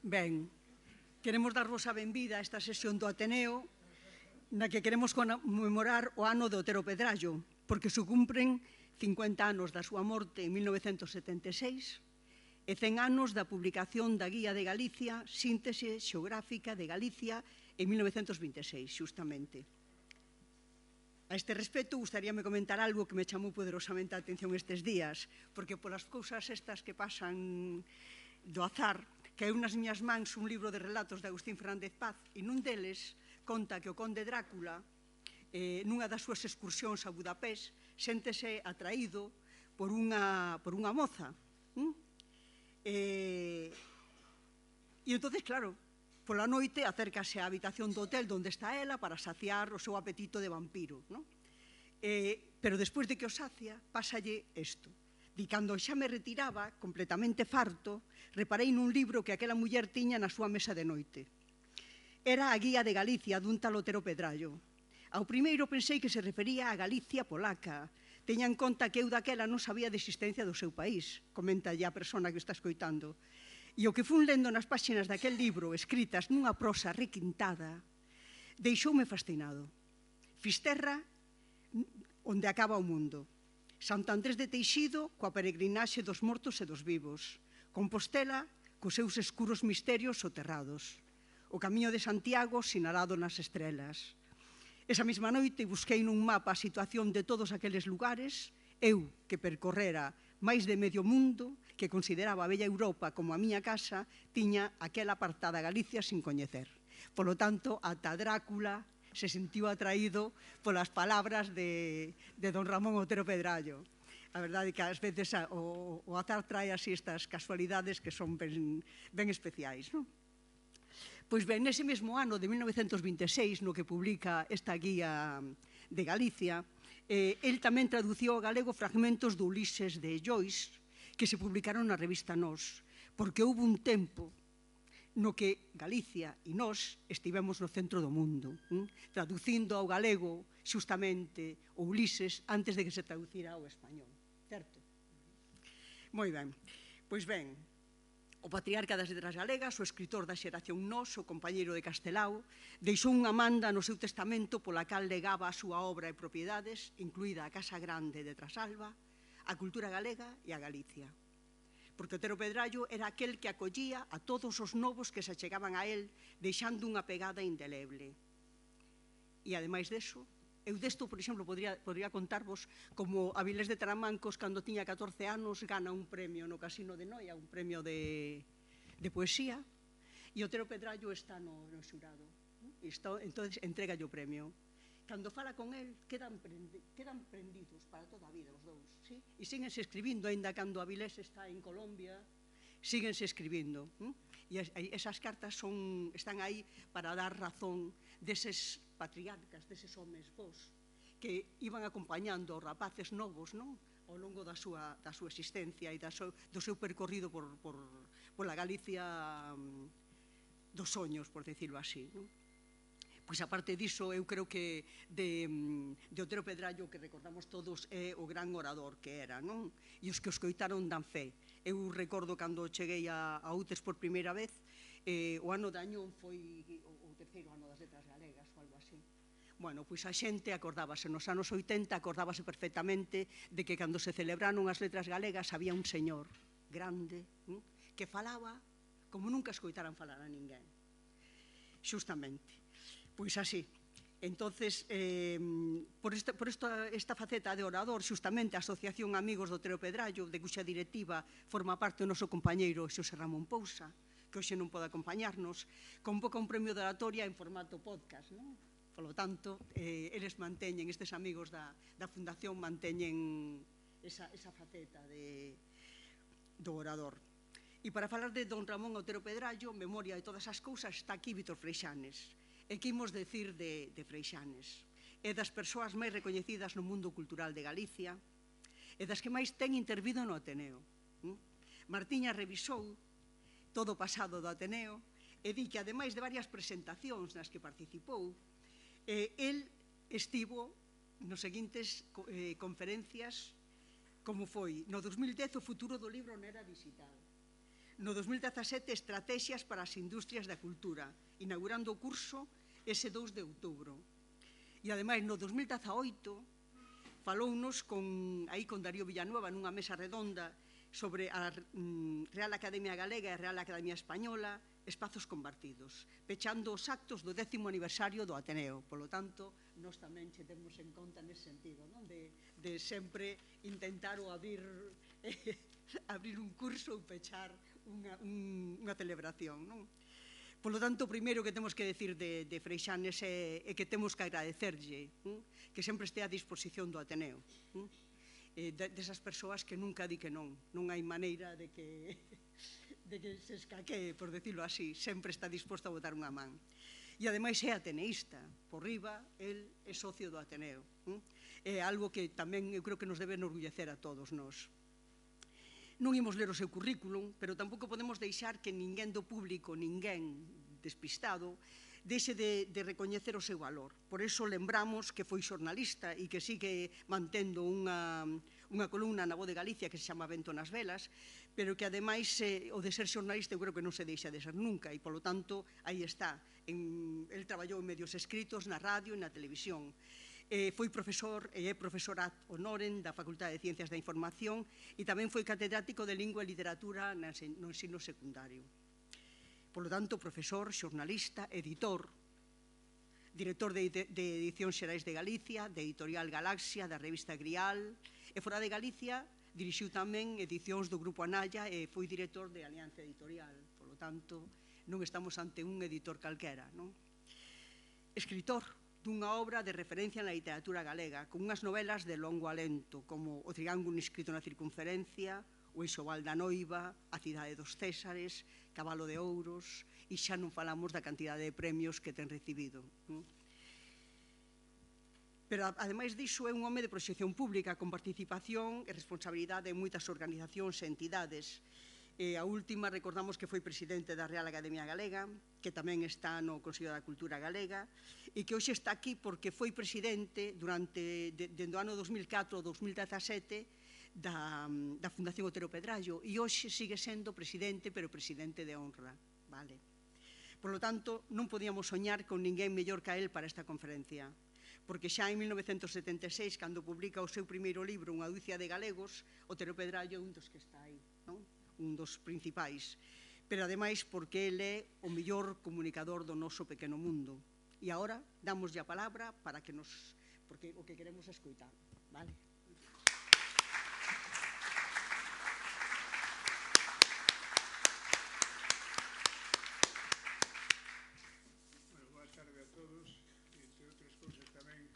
Ben, queremos darvos a benvida a esta sesión do Ateneo na que queremos conmemorar o ano de Otero Pedrallo, porque se cumpren 50 anos da súa morte en 1976 e 100 anos da publicación da Guía de Galicia, Síntese Xeográfica de Galicia, en 1926, xustamente. A este respecto, gustaríame comentar algo que me chamou poderosamente a atención estes días, porque polas cousas estas que pasan do azar, caeu nas miñas mans un libro de relatos de Agustín Fernández Paz e nun deles conta que o conde Drácula, nunha das súas excursións a Budapest, séntese atraído por unha moza. E entonces, claro, pola noite acércase á habitación do hotel onde está ela para saciar o seu apetito de vampiro. Pero despois de que o sacia, pásalle isto. Di, cando xa me retiraba, completamente farto, reparei nun libro que aquela muller tiña na súa mesa de noite. Era a Guía de Galicia dun tal Otero Pedrallo. Ao primeiro pensei que se refería a Galicia polaca. Teña en conta que eu daquela non sabía de existencia do seu país, comenta a persona que está escoitando. E o que fun lendo nas páxinas daquel libro, escritas nunha prosa requintada, deixoume fascinado. Fisterra onde acaba o mundo. Santo Andrés de Teixido, coa peregrinaxe dos mortos e dos vivos. Compostela, cos seus escuros misterios soterrados. O camiño de Santiago, sinalado nas estrelas. Esa mesma noite busquei nun mapa a situación de todos aqueles lugares, eu, que percorrera máis de medio mundo, que consideraba a bella Europa como a miña casa, tiña aquela apartada Galicia sin coñecer. Polo tanto, ata Drácula se sentiu atraído polas palabras de don Ramón Otero Pedrallo. A verdade é que ás veces o azar trae así estas casualidades que son ben especiais. Pois ben, nese mesmo ano de 1926, no que publica esta Guía de Galicia, el tamén traduciu ao galego fragmentos do Ulises de Joyce que se publicaron na revista Nós, porque houve un tempo no que Galicia e nós estivemos no centro do mundo, traducindo ao galego xustamente o Ulises antes de que se traducira ao español, certo? Moi ben, pois ben, o patriarca das letras galegas, o escritor da xeración Nós, o compañeiro de Castelao, deixou unha manda no seu testamento pola cal legaba a súa obra e propiedades, incluída a Casa Grande de Trasalba, a cultura galega e a Galicia. Porque Otero Pedrallo era aquel que acollía a todos os novos que se achegaban a él, deixando unha pegada indeleble. E, ademais deso, eu desto, por exemplo, podría contarvos como Avilés de Taramancos, cando tiña 14 anos, gana un premio no Casino de Noia, un premio de poesía, e Otero Pedrallo está no xurado. Entón, entrega o premio. Cando fala con el, quedan prendidos para toda a vida os dous, e síguense escribindo, aínda cando Avilés está en Colombia, síguense escribindo. E esas cartas están aí para dar razón deses patriarcas, deses homes vos, que iban acompañando aos rapaces novos ao longo da súa existencia e do seu percorrido pola Galicia dos soños, por decirlo así. Pois, aparte diso, eu creo que de Otero Pedrallo, que recordamos todos, é o gran orador que era, non? E os que o escoitaron dan fe. Eu recordo cando cheguei a Utes por primeira vez, o ano de Añón foi o terceiro ano das letras galegas, ou algo así. Bueno, pois a xente acordábase, nos anos 80 acordábase perfectamente de que cando se celebraron as letras galegas había un señor grande que falaba como nunca escoitaran falar a ninguén. Xustamente. Pois así. Entonces, por esta faceta de orador, xustamente a Asociación Amigos do Otero Pedrallo, de cuxa directiva forma parte o noso compañeiro Xosé Ramón Pousa, que hoxe non pode acompañarnos, convoca un premio de oratoria en formato podcast, non? Polo tanto, eles manteñen, estes amigos da Fundación, manteñen esa faceta do orador. E para falar de don Ramón Otero Pedrallo, memoria de todas as cousas, está aquí Vítor Freixanes. E que imos decir de Freixanes? É das persoas máis recoñecidas no mundo cultural de Galicia e das que máis ten intervido no Ateneo. Martiña revisou todo o pasado do Ateneo e di que, ademais de varias presentacións nas que participou, el estivo nos seguintes conferencias, como foi no 2010 o futuro do libro na era digital, no 2017 Estrategias para as Industrias da Cultura, inaugurando o curso ese 2 de outubro. E, ademais, no 2018 falounos aí con Darío Villanueva nunha mesa redonda sobre a Real Academia Galega e a Real Academia Española, espazos compartidos, pechando os actos do 10º aniversario do Ateneo. Por lo tanto, nós tamén che temos en conta nese sentido, de sempre intentar o abrir un curso ou pechar unha celebración. Por lo tanto, o primeiro que temos que decir de Freixanes é que temos que agradecerlle que sempre este a disposición do Ateneo, desas persoas que nunca di que non hai maneira de que se escaquee, por decirlo así, sempre está disposto a botar unha man. E, ademais, é ateneísta. Por riba, el é socio do Ateneo. É algo que tamén eu creo que nos debe enorgullecer a todos nós. Non imos ler o seu currículum, pero tampouco podemos deixar que ninguén do público, ninguén despistado, deixe de recoñecer o seu valor. Por iso lembramos que foi xornalista e que sigue mantendo unha columna na Voz de Galicia que se chama Vento nas Velas, pero que, ademais, o de ser xornalista eu creo que non se deixa de ser nunca e, polo tanto, aí está. El traballou en medios escritos, na radio e na televisión. Foi profesor e é profesor ad honorem da Facultade de Ciencias da Información e tamén foi catedrático de Lingua e Literatura no ensino secundario. Por lo tanto, profesor, xornalista, editor, director de Edicións Xerais de Galicia, de Editorial Galaxia, da revista Grial, e fora de Galicia dirixiu tamén edicións do Grupo Anaya e foi director de Alianza Editorial. Por lo tanto, non estamos ante un editor calquera. Escritor dunha obra de referencia na literatura galega, con unhas novelas de longo alento, como O Triángulo inscrito na circunferencia, O Enxoval da Noiva, A cidade dos Césares, Cabalo de Ouros, e xa non falamos da cantidade de premios que ten recibido. Pero, ademais diso, é un home de proxección pública, con participación e responsabilidade en moitas organizacións e entidades. A última, recordamos que foi presidente da Real Academia Galega, que tamén está no Consello da Cultura Galega, e que hoxe está aquí porque foi presidente dende o ano 2004 ao 2017 da Fundación Otero Pedrallo, e hoxe sigue sendo presidente, pero presidente de honra. Por lo tanto, non podíamos soñar con ninguén mellor que a él para esta conferencia, porque xa en 1976, cando publica o seu primeiro libro, Unha ducia de galegos, Otero Pedrallo é un dos que está aí, un dos principais, pero, ademais, porque ele é o mellor comunicador do noso pequeno mundo. E agora damoslle a palabra para que porque o que queremos é escoitar, vale? Boa tarde a todos, e, entre outras cousas, tamén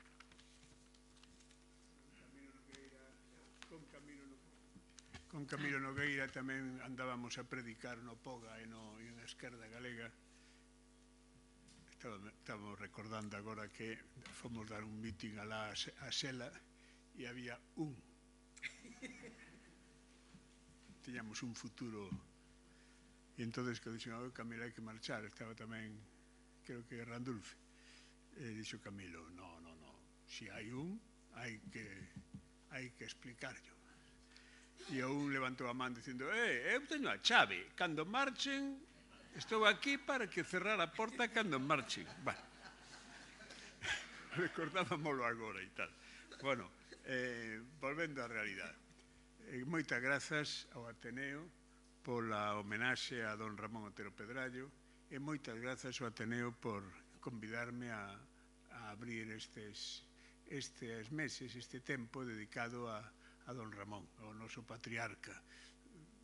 con Camilo Nogueira tamén andábamos a predicar no Poga e na Esquerda Galega. Estábamos recordando agora que fomos dar un meeting alá a Sela e había un. Tiñamos un futuro. E entonces que dixen, Camilo, hai que marchar. Estaba tamén, creo que Randulfe. E dixo Camilo, no, si hai un, hai que explicarlo. E un levantou a man dicindo, eu teño a chave, cando marchen, estou aquí para que cerrar a porta cando marchen. Bueno, recordábamoslo agora e tal. Bueno, volvendo á realidade. Moitas grazas ao Ateneo pola homenaxe a don Ramón Otero Pedrallo e moitas grazas ao Ateneo por convidarme a abrir estes meses, este tempo dedicado a don Ramón, ao noso patriarca.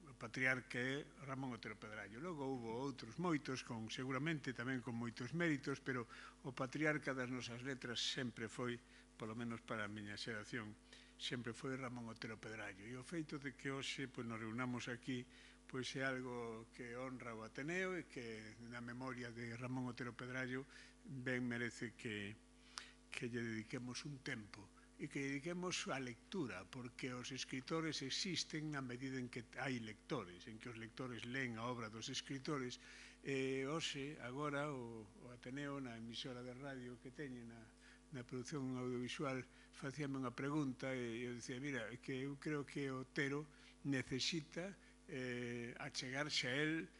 O patriarca é Ramón Otero Pedrallo. Logo houve outros moitos, seguramente tamén con moitos méritos, pero o patriarca das nosas letras sempre foi, polo menos para a miña xeración, sempre foi Ramón Otero Pedrallo. E o feito de que hoxe nos reunamos aquí é algo que honra o Ateneo e que na memoria de Ramón Otero Pedrallo ben merece que lle dediquemos un tempo e que dediquemos a lectura, porque os escritores existen na medida en que hai lectores, en que os lectores leen a obra dos escritores. Hoxe, agora, o Ateneo, na emisora de radio que teñen na produción audiovisual, facíame unha pregunta e eu dicía, mira, que eu creo que Otero necesita achegarse a él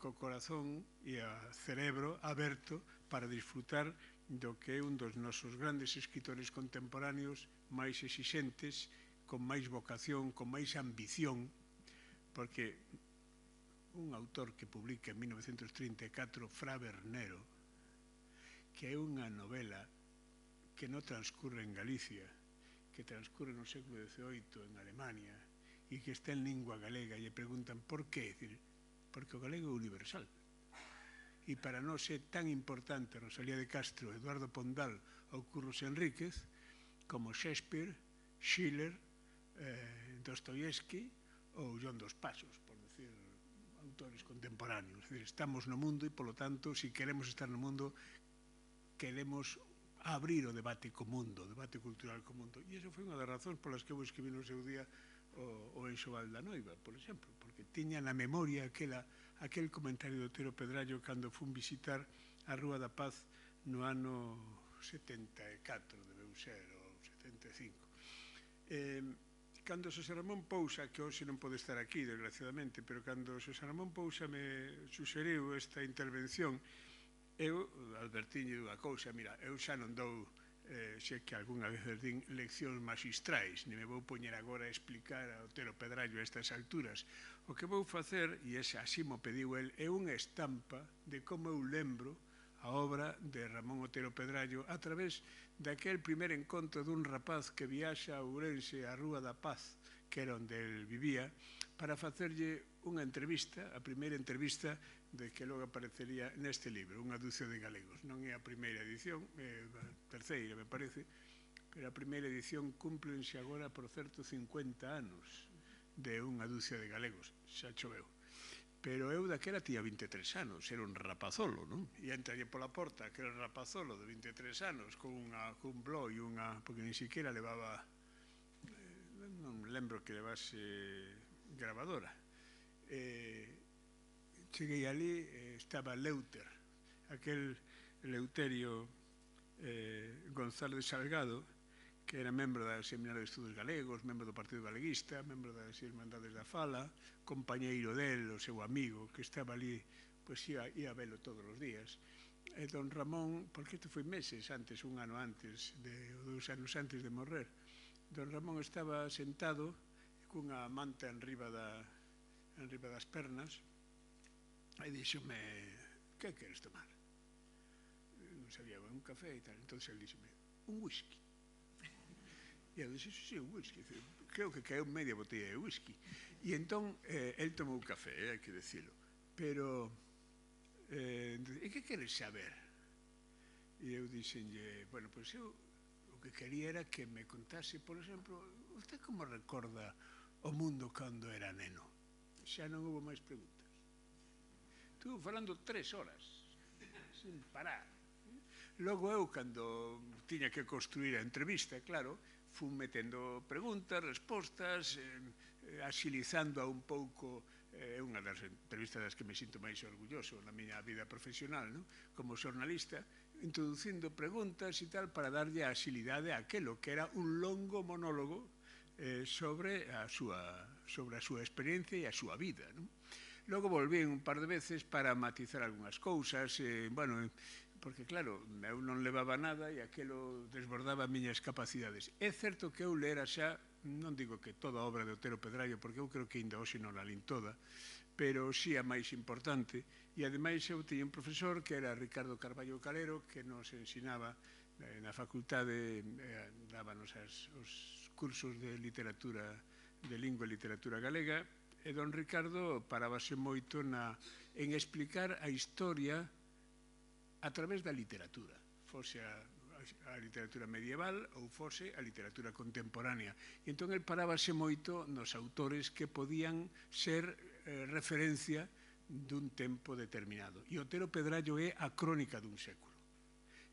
co corazón e a cerebro aberto para disfrutar do que é un dos nosos grandes escritores contemporáneos máis exixentes, con máis vocación, con máis ambición, porque un autor que publica en 1934 Fra Bernero, que é unha novela que non transcurre en Galicia, que transcurre no século XVIII en Alemania e que está en lingua galega, e lle preguntan por qué, porque o galego é universal. E para nós é tan importante Rosalía de Castro, Eduardo Pondal ou Curros Enríquez como Shakespeare, Schiller, Dostoyevsky ou Joan dos Pasos, por decir autores contemporáneos. Estamos no mundo e, polo tanto, se queremos estar no mundo, queremos abrir o debate co mundo, o debate cultural co mundo. E iso foi unha das razóns polas que eu escribí no seu día o Enxoval da Noiva, por exemplo, porque tiña na memoria aquel comentario do Otero Pedrallo cando fun visitar a Rúa da Paz no ano 74, debeu ser, ou 75. Cando Xosé Ramón Pousa, que hoxe non pode estar aquí, desgraciadamente, pero cando Xosé Ramón Pousa me suxeriu esta intervención, eu advertiñe dunha cousa, mira, eu xa non dou, xe que algunha vez din leccións magistrais, ni me vou poñer agora a explicar a Otero Pedrallo a estas alturas. O que vou facer, e así mo pediu el, é unha estampa de como eu lembro a obra de Ramón Otero Pedrallo a través daquel primer encontro dun rapaz que viaxa a Ourense, a Rúa da Paz, que era onde el vivía, para facerlle unha entrevista, a primeira entrevista de que logo aparecería neste libro, Unha dúcia de galegos. Non é a primeira edición, é a terceira, me parece, pero a primeira edición cúmplense agora, por certo, 50 anos de Unha dúcia de galegos, xa choveu. Pero eu daquela tía 23 anos, era un rapazolo, non? E entralle pola porta aquel rapazolo de 23 anos con un blog e unha, porque nin siquiera levaba, non lembro que levase grabadora. Cheguei ali, estaba Leuter, aquel Leuterio González Salgado, que era membro da Seminario de Estudos Galegos, membro do Partido Galeguista, membro das Irmandades da Fala, compañeiro del, o seu amigo, que estaba ali, pois ia velo todos os días. E don Ramón, porque isto foi meses antes, un ano antes, ou 2 anos antes de morrer, don Ramón estaba sentado cunha manta enriba das pernas, e díxome, que queres tomar? Non sabía, un café e tal. Entón, ele díxome, un whisky. E eu dixo, sí, un whisky. Creo que caeu media botella de whisky. E entón, el tomou café, hai que decilo. Pero, e que queres saber? E eu dixenlle, bueno, pois eu o que quería era que me contase, por exemplo, usted como recorda o mundo cando era neno? Xa non houve máis preguntas. Estuve falando 3 horas, sin parar. Logo eu, cando tiña que construir a entrevista, claro, fun metendo preguntas, respostas, axilizando a un pouco, unha das entrevistas das que me sinto máis orgulloso na miña vida profesional, non? Como xornalista, introducindo preguntas e tal para darlle a axilidade a aquelo que era un longo monólogo sobre a súa experiencia e a súa vida, non? Logo volvín un par de veces para matizar algunhas cousas, bueno, porque claro, eu non levaba nada e aquelo desbordaba as miñas capacidades. É certo que eu lera xa, non digo que toda a obra de Otero Pedrallo, porque eu creo que ainda hoxe non a lin toda, pero sí a máis importante, e ademais eu tiña un profesor que era Ricardo Carballo Calero, que nos ensinaba na facultade, dábanos os cursos de literatura, de lingua e literatura galega, e don Ricardo parábase moito en explicar a historia a través da literatura, fose a literatura medieval ou fose a literatura contemporánea. E entón el parábase moito nos autores que podían ser referencia dun tempo determinado. E Otero Pedrallo é a crónica dun século.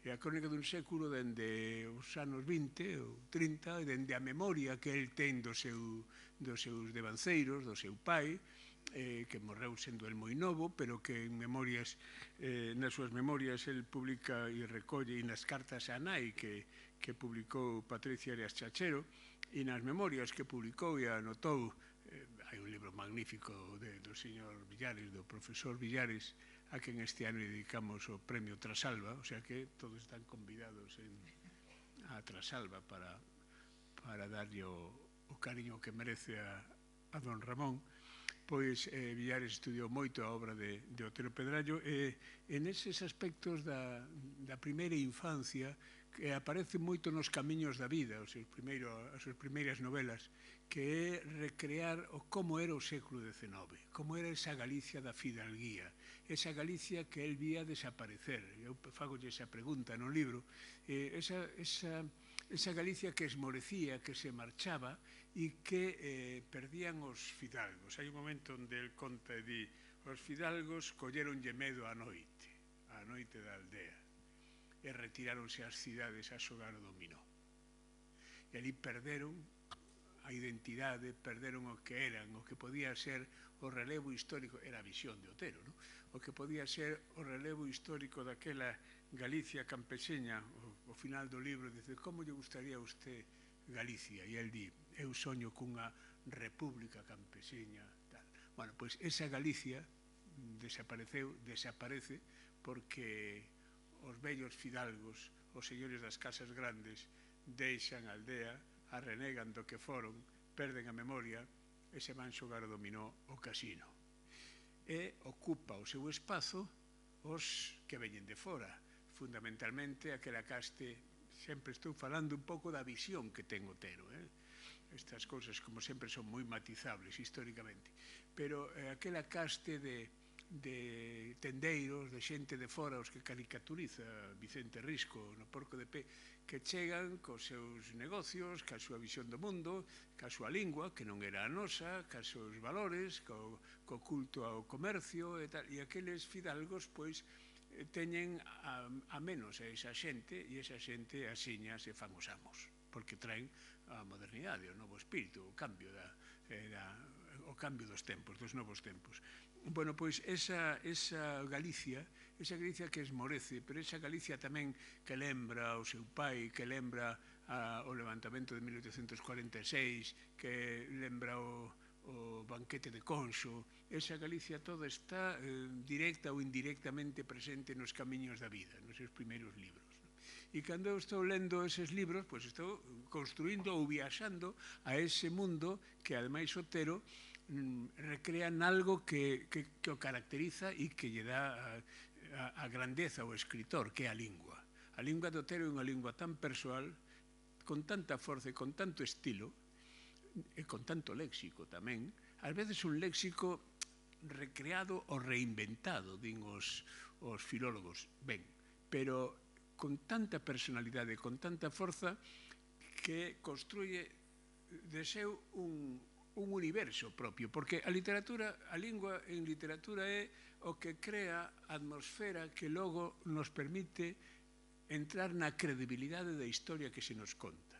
É a crónica dun século dende os anos 20 ou 30, dende a memoria que el ten dos seus devanceiros, do seu pai, que morreu sendo el moi novo, pero que en memorias, nas súas memorias, el publica e recolle, e nas cartas a nai que publicou Patricia Arias Chachero, e nas memorias que publicou e anotou a hai un libro magnífico do señor Villares, do profesor Villares, a quen este ano dedicamos o premio Trasalba, o sea que todos están convidados a Trasalba para darlle o cariño que merece a don Ramón. Pois Villares estudiou moito a obra de Otero Pedrallo e neses aspectos da primeira infancia que aparece moito nos camiños da vida, as súas primeiras novelas, que é recrear como era o século XIX, como era esa Galicia da fidalguía, esa Galicia que el vía desaparecer. Eu fagolle esa pregunta no libro, esa Galicia que esmorecía, que se marchaba e que perdían os fidalgos. Hai un momento onde el conta e di: os fidalgos colleronlle medo á noite da aldea, e retiráronse ás cidades a xogar o dominó. E ali perderon a identidade, perderon o que eran, o que podía ser o relevo histórico, era a visión de Otero, non? O que podía ser o relevo histórico daquela Galicia campeseña. O final do libro dice: como lle gustaría a usted Galicia? E el di: eu soño cunha república campeseña, tal. Bueno, pois esa Galicia desaparece porque os vellos fidalgos, os señores das casas grandes, deixan a aldea, a renegan do que foron, perden a memoria e se van xogar o dominó o casino. E ocupa o seu espazo os que veñen de fora, fundamentalmente aquela caste. Sempre estou falando un pouco da visión que ten Otero, estas cousas, como sempre, son moi matizables históricamente, pero aquela caste de tendeiros, de xente de fora, os que caricaturiza Vicente Risco no Porco de Pé, que chegan cos seus negocios, ca súa visión do mundo, ca súa lingua, que non era a nosa, ca seus valores, co culto ao comercio e tal, e aqueles fidalgos, pois, teñen a menos a esa xente, e esa xente asiña se fan os amos, porque traen a modernidade, o novo espírito, o cambio dos tempos, dos novos tempos. Bueno, pois esa Galicia que esmorece, pero esa Galicia tamén que lembra o seu pai, que lembra o levantamento de 1846, que lembra o banquete de Conxo, esa Galicia toda está directa ou indirectamente presente nos camiños da vida, nos seus primeiros libros. E cando eu estou lendo eses libros, pois estou construindo ou viaxando a ese mundo que, ademais, Otero recrea nalgo que o caracteriza e que lle dá a grandeza ao escritor, que é a lingua. A lingua de Otero é unha lingua tan persoal, con tanta forza e con tanto estilo, e con tanto léxico tamén, ás veces un léxico recreado ou reinventado, din os filólogos, ben, pero con tanta personalidade, con tanta forza, que construye de seu un universo propio, porque a lingua en literatura é o que crea a atmosfera que logo nos permite entrar na credibilidade da historia que se nos conta.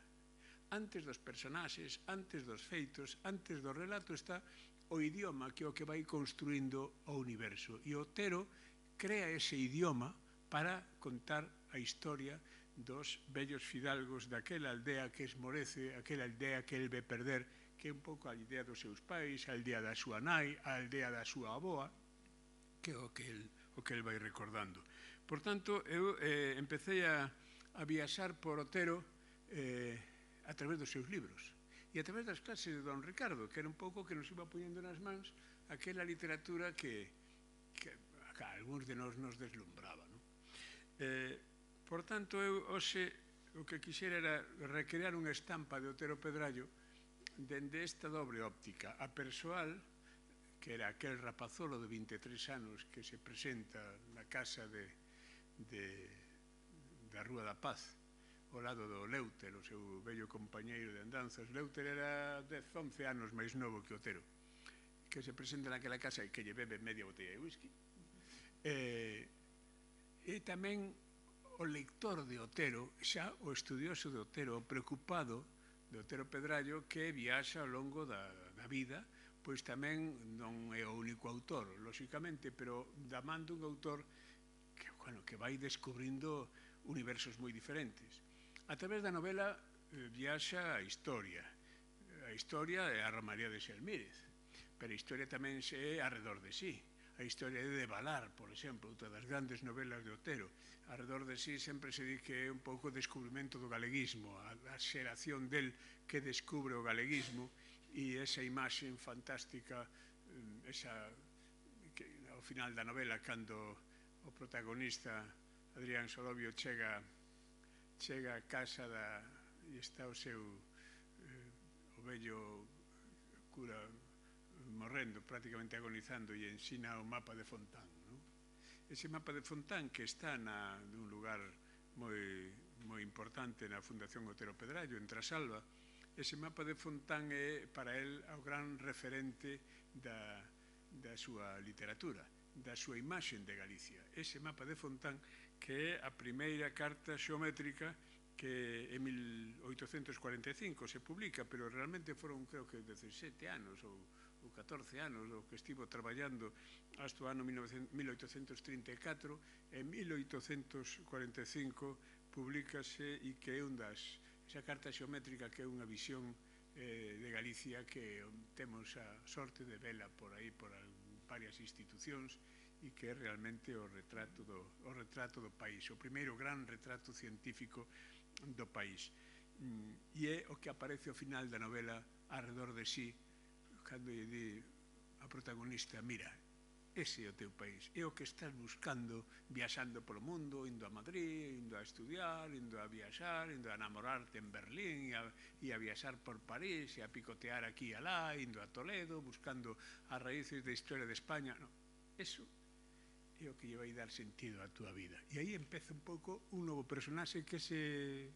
Antes dos personaxes, antes dos feitos, antes do relato está o idioma, que é o que vai construindo o universo. E Otero crea ese idioma para contar a historia dos vellos fidalgos daquela aldea que esmorece, aquela aldea que el ve perder, que é un pouco a aldea dos seus pais, a aldea da súa nai, a aldea da súa aboa, que é o que el vai recordando. Por tanto, eu empecé a viaxar por Otero a través dos seus libros e a través das clases de don Ricardo, que era un pouco que nos iba poñendo nas mans aquela literatura que a algúns de nós nos deslumbraba. Por tanto, eu hoxe o que quixera era recrear unha estampa de Otero Pedrallo dende esta dobre óptica, a persoal, que era aquel rapazolo de 23 anos que se presenta na casa da Rúa da Paz, ao lado do Leuter, o seu vello compañeiro de andanzas. Leuter era 10, 11 anos máis novo que Otero, que se presenta naquela casa e que lle bebe media botella de whisky. E tamén o lector de Otero, xa o estudioso de Otero, o preocupado de Otero Pedrallo, que viaxa ao longo da vida, pois tamén non é o único autor, lóxicamente, pero da man dun autor que vai descubrindo universos moi diferentes. A través da novela viaxa a historia. A historia é a Romaría de Xelmírez, pero a historia tamén se é arredor de sí. A historia de Valar, por exemplo, outra das grandes novelas de Otero. Arredor de sí sempre se di que é un pouco o descubrimento do galeguismo, a xeración del que descubre o galeguismo e esa imaxe fantástica, esa, que, ao final da novela, cando o protagonista, Adrián Solovio, chega a casa e está o seu o vello cura morrendo, prácticamente agonizando, e ensina o mapa de Fontán, non? Ese mapa de Fontán, que está nun lugar moi importante na Fundación Otero Pedrallo, en Trasalba, ese mapa de Fontán é para el o gran referente da súa literatura, da súa imaxe de Galicia. Ese mapa de Fontán, que é a primeira carta xeométrica que en 1845 se publica, pero realmente foron, creo que, 17 anos ou 14 anos o que estivo traballando hasta o ano 1834. En 1845 publicase e que é esa carta xeométrica, que é unha visión de Galicia que temos a sorte de vela por aí, por varias institucións, e que é realmente o retrato do país, o primeiro gran retrato científico do país. E é o que aparece ao final da novela arredor de sí, cando lle di a protagonista: mira, ese é o teu país, é o que estás buscando viaxando polo mundo, indo a Madrid, indo a estudiar, indo a viaxar, indo a namorarte en Berlín e a viaxar por París e a picotear aquí e alá, indo a Toledo, buscando as raíces da historia de España. No, eso é o que lle vai dar sentido á túa vida. E aí empeza un pouco un novo personaxe que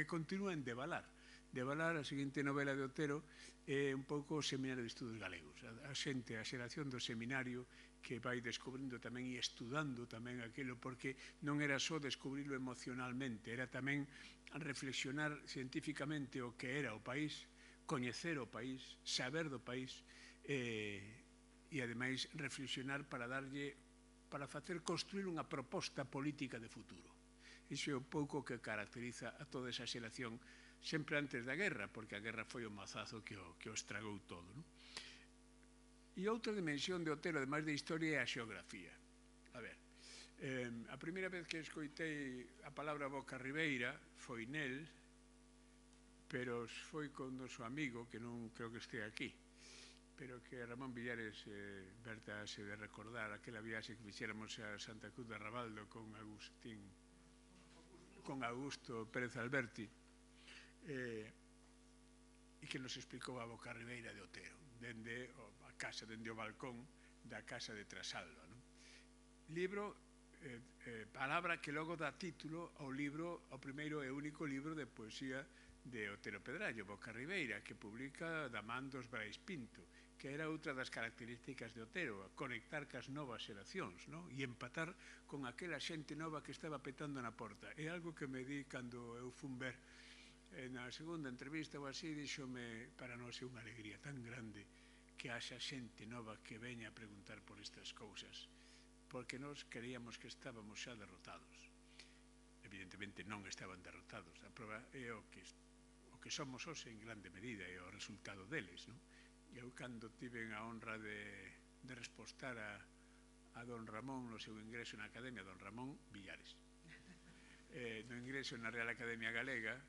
continúa en Devalar. Devalar, a seguinte novela de Otero, é un pouco o Seminario de Estudos Galegos. A xeración do seminario que vai descubrindo tamén e estudando tamén aquilo, porque non era só descubrilo emocionalmente, era tamén reflexionar científicamente o que era o país, coñecer o país, saber do país, e ademais reflexionar para facer construir unha proposta política de futuro. Iso é un pouco que caracteriza a toda esa xeración sempre antes da guerra, porque a guerra foi o mazazo que o estragou todo, non? E outra dimensión de Otero, ademais de historia, é a xeografía. A ver, a primeira vez que escoitei a palabra Boca Ribeira foi nel, pero foi con noso amigo, que non creo que estea aquí, pero que Ramón Villares, Berta, se de recordar aquela viaxe que fixéramos a Santa Cruz de Rabaldo con Augusto Pérez Alberti, e que nos explicou a Boca Ribeira de Otero, dende a casa, dende o balcón da casa de Trasalba, non? Libro, palabra que logo dá título ao libro, ao primeiro e único libro de poesía de Otero Pedrallo, Boca Ribeira, que publica da man dos Brais Pinto, que era outra das características de Otero, conectar cas novas xeracións, non? E empatar con aquela xente nova que estaba petando na porta. É algo que me di cando eu fun ver na segunda entrevista ou así, díxome: para nós é unha alegría tan grande que haxa xente nova que veña a preguntar por estas cousas, porque nós creíamos que estábamos xa derrotados. Evidentemente non estaban derrotados, a prova é o que somos hoxe en grande medida, é o resultado deles, non? Eu, cando tiven a honra de respostar a don Ramón no seu ingreso na Academia, don Ramón Villares, no ingreso na Real Academia Galega,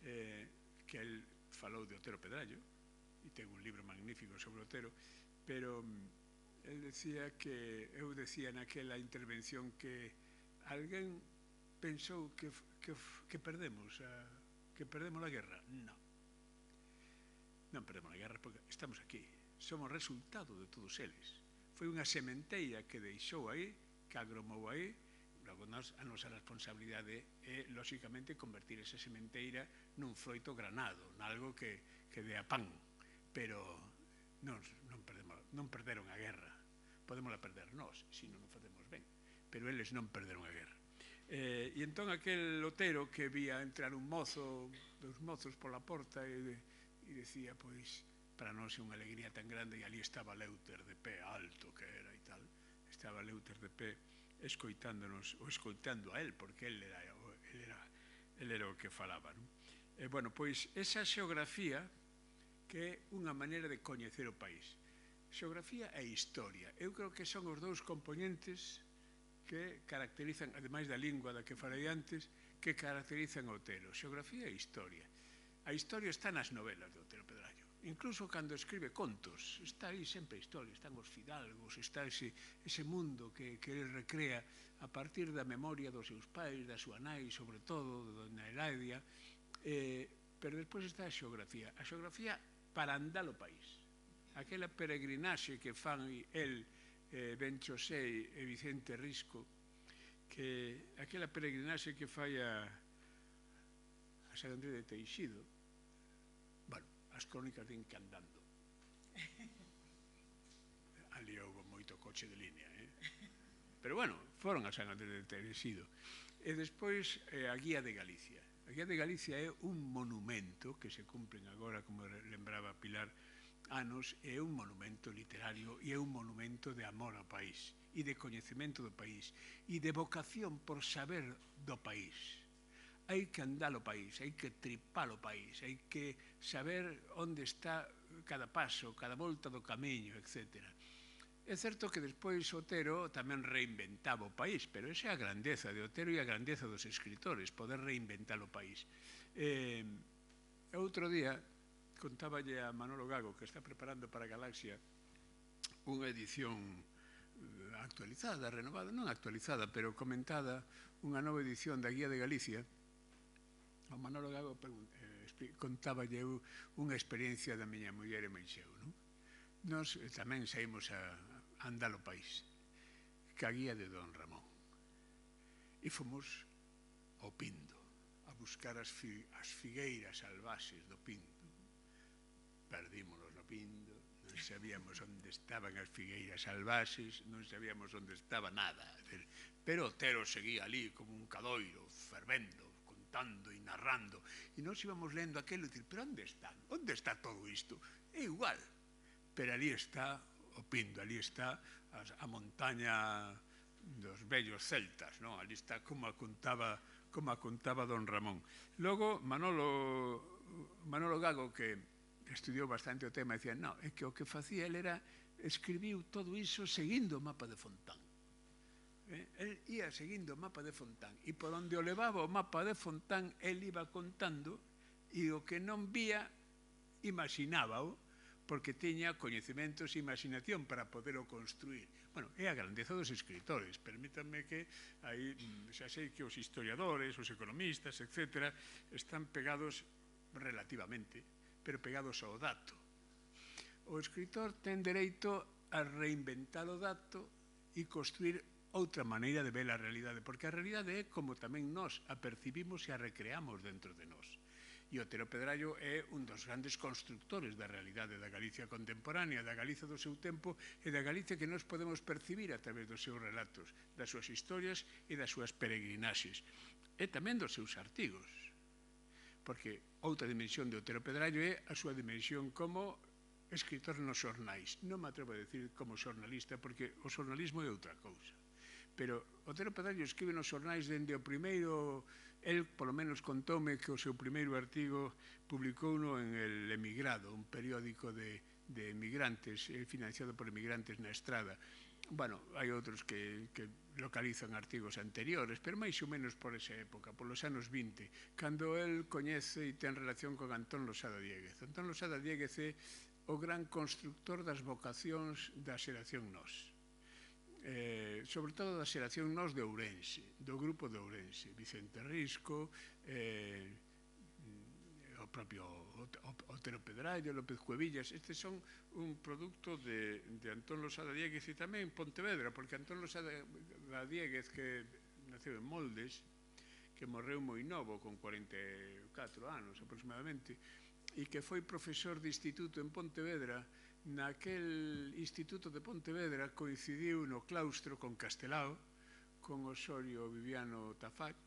que el falou de Otero Pedrallo, e ten un libro magnífico sobre Otero, pero el decía que, eu decía naquela intervención, que alguén pensou que perdemos a guerra. Non perdemos a guerra, porque estamos aquí, somos resultado de todos eles. Foi unha sementeira que deixou aí, que agromou aí. Logo, a nosa responsabilidade é, lóxicamente, convertir esa sementeira nun froito granado, nalgo que dea pan, pero non perderon a guerra. Podémola perder nós, se non o facemos ben, pero eles non perderon a guerra. E entón aquel Otero, que vía entrar un mozo, dos mozos pola porta, e decía: pois, para nós é unha alegría tan grande. E ali estaba Leuter de pé, alto que era e tal, estaba Leuter de pé, escoitándonos, ou escoitando a él, porque él era o que falaba, non? Bueno, pois esa xeografía, que é unha maneira de coñecer o país. Xeografía e historia. Eu creo que son os dous componentes que caracterizan, ademais da lingua da que falei antes, que caracterizan Otero. Xeografía e historia. A historia está nas novelas de Otero Pedrallo. Incluso cando escribe contos, está aí sempre a historia, están os fidalgos, está ese mundo que ele recrea a partir da memoria dos seus pais, da súa nai, sobre todo, de Dona Eladia, pero despois está a xeografía. A xeografía para andar o país. Aquela peregrinaxe que fan el, Ben Chosé e Vicente Risco, que aquela peregrinaxe que fai a San Andrés de Teixido, bueno, as crónicas din que andando. Ali houve moito coche de línea, pero bueno, foron a San Andrés de Teixido. E despois a Guía de Galicia. A Guía de Galicia é un monumento que se cumplen agora, como lembraba Pilar, anos, é un monumento literario e é un monumento de amor ao país e de coñecemento do país e de vocación por saber do país. Hai que andar o país, hai que tripar o país, hai que saber onde está cada paso, cada volta do camiño, etc. É certo que despois Otero tamén reinventaba o país, pero esa é a grandeza de Otero e a grandeza dos escritores, poder reinventar o país. Outro día contáballe a Manolo Gago, que está preparando para Galaxia unha edición actualizada, renovada, non actualizada, pero comentada, unha nova edición da Guía de Galicia. O Manolo Gago contáballe unha experiencia da miña muller e meixeu. Nos tamén saímos a andar o país, ca guía de Don Ramón. E fomos ao Pindo, a buscar as figueiras salvaxes do Pindo. Perdímonos no Pindo, non sabíamos onde estaban as figueiras salvaxes, non sabíamos onde estaba nada. Pero Otero seguía ali como un cadoiro, fervendo, contando e narrando. E nós íbamos lendo aquilo e dicir, pero onde están? Onde está todo isto? É igual. Pero ali está o Pindo, ali está a montaña dos vellos celtas, non? Ali está como a contaba Don Ramón. Logo, Manolo Gago, que estudiou bastante o tema, dicía, non, é que o que facía ele era, escribiu todo iso seguindo o mapa de Fontán. El ia seguindo o mapa de Fontán, e por onde o levaba o mapa de Fontán, el iba contando, e o que non vía, imaginábao, porque tiña coñecementos e imaginación para poderlo construir. Bueno, é a grandeza dos escritores. Permítanme que aí, xa sei que os historiadores, os economistas, etc., están pegados relativamente, pero pegados ao dato. O escritor ten dereito a reinventar o dato e construir outra maneira de ver a realidade, porque a realidade é como tamén nós a percibimos e a recreamos dentro de nós. E Otero Pedrallo é un dos grandes constructores da realidade da Galicia contemporánea, da Galicia do seu tempo e da Galicia que nós podemos percibir a través dos seus relatos, das súas historias e das súas peregrinaxes, e tamén dos seus artigos. Porque outra dimensión de Otero Pedrallo é a súa dimensión como escritor nos xornais. Non me atrevo a decir como xornalista, porque o xornalismo é outra cousa. Pero Otero Pedrallo escribe nos xornais dende o primeiro. El, polo menos, contoume que o seu primeiro artigo publicouno en El Emigrado, un periódico de emigrantes, financiado por emigrantes na Estrada. Bueno, hai outros que localizan artigos anteriores, pero máis ou menos por esa época, polos anos 20, cando el coñece e ten relación con Antón Losada Diéguez. Antón Losada Diéguez é o gran constructor das vocacións da xeración Nós. Sobre todo da xeración Nós de Ourense, do grupo de Ourense, Vicente Risco, o propio Otero Pedrallo, López Cuevillas. Estes son un producto de Antón Losada Diéguez e tamén Pontevedra, porque Antón Losada Diéguez, que naceu en Moldes, que morreu moi novo, con 44 anos aproximadamente, e que foi profesor de instituto en Pontevedra. Naquel instituto de Pontevedra coincidiu no claustro con Castelao, con Osorio Viviano Tafat,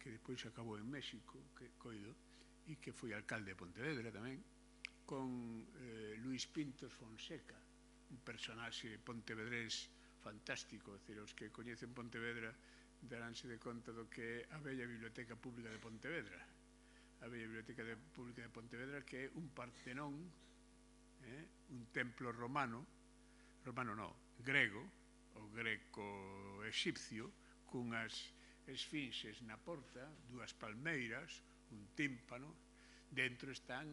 que despois acabou en México, que coido, e que foi alcalde de Pontevedra tamén, con Luis Pintos Fonseca, un personaxe pontevedrés fantástico. Decir, os que coñecen Pontevedra daránse de conta do que é a bella Biblioteca Pública de Pontevedra. A bella Biblioteca Pública de Pontevedra, que é un Partenón un templo romano non, grego, o greco-exipcio, cunhas esfinxes na porta, dúas palmeiras, un tímpano, dentro están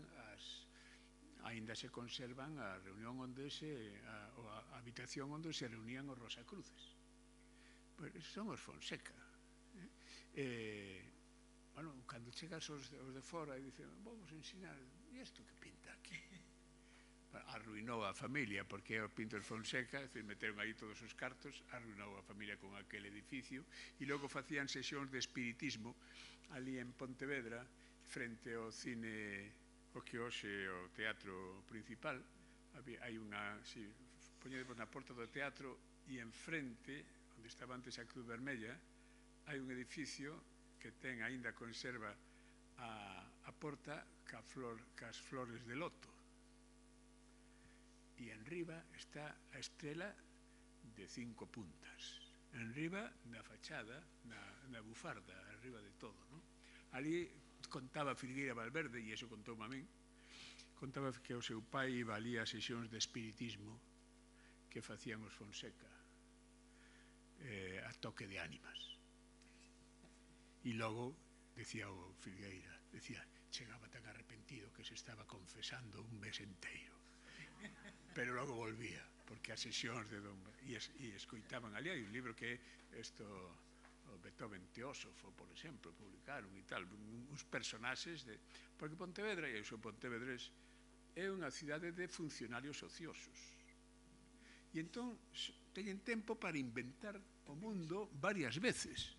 aínda se conservan a reunión onde a habitación onde se reunían os Rosacruces. Pois son os Fonseca. Bueno, cando chegas os de fora e dicen, vamos ensinar, e isto que pinta aquí? Arruinou a familia, porque o Pintor Fonseca, meteron aí todos os cartos, arruinou a familia con aquel edificio, e logo facían sesións de espiritismo ali en Pontevedra, frente ao cine, o que hoxe o teatro principal. Hai unha, poñedevos na porta do teatro, e enfrente, onde estaba antes a Cruz Vermella, hai un edificio que ten, aínda conserva a porta cas flores de loto. E enriba está a estrela de 5 puntas. Enriba da fachada, na bufarda, arriba de todo, non? Ali contaba Filgueira Valverde, e iso contoume a min, contaba que o seu pai iba ali a sesións de espiritismo que facían os Fonseca, a toque de ánimas. E logo, decía o Filgueira, chegaba tan arrepentido que se estaba confesando un mes enteiro. Pero logo volvía, porque as sesións de e escoitaban ali. Hai un libro que o Beethoven Teósofo, por exemplo, publicaron e tal, uns personaxes porque Pontevedra, e eu sou pontevedrés, é unha cidade de funcionarios ociosos, e entón teñen tempo para inventar o mundo varias veces,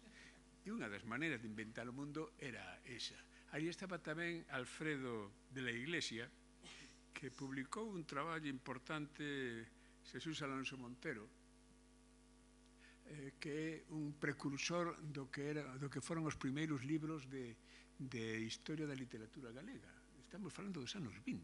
e unha das maneiras de inventar o mundo era esa. Ali estaba tamén Alfredo de la Iglesia, que publicou un traballo importante, Xesús Alonso Montero, que é un precursor do que foron os primeiros libros de historia da literatura galega. Estamos falando dos anos 20.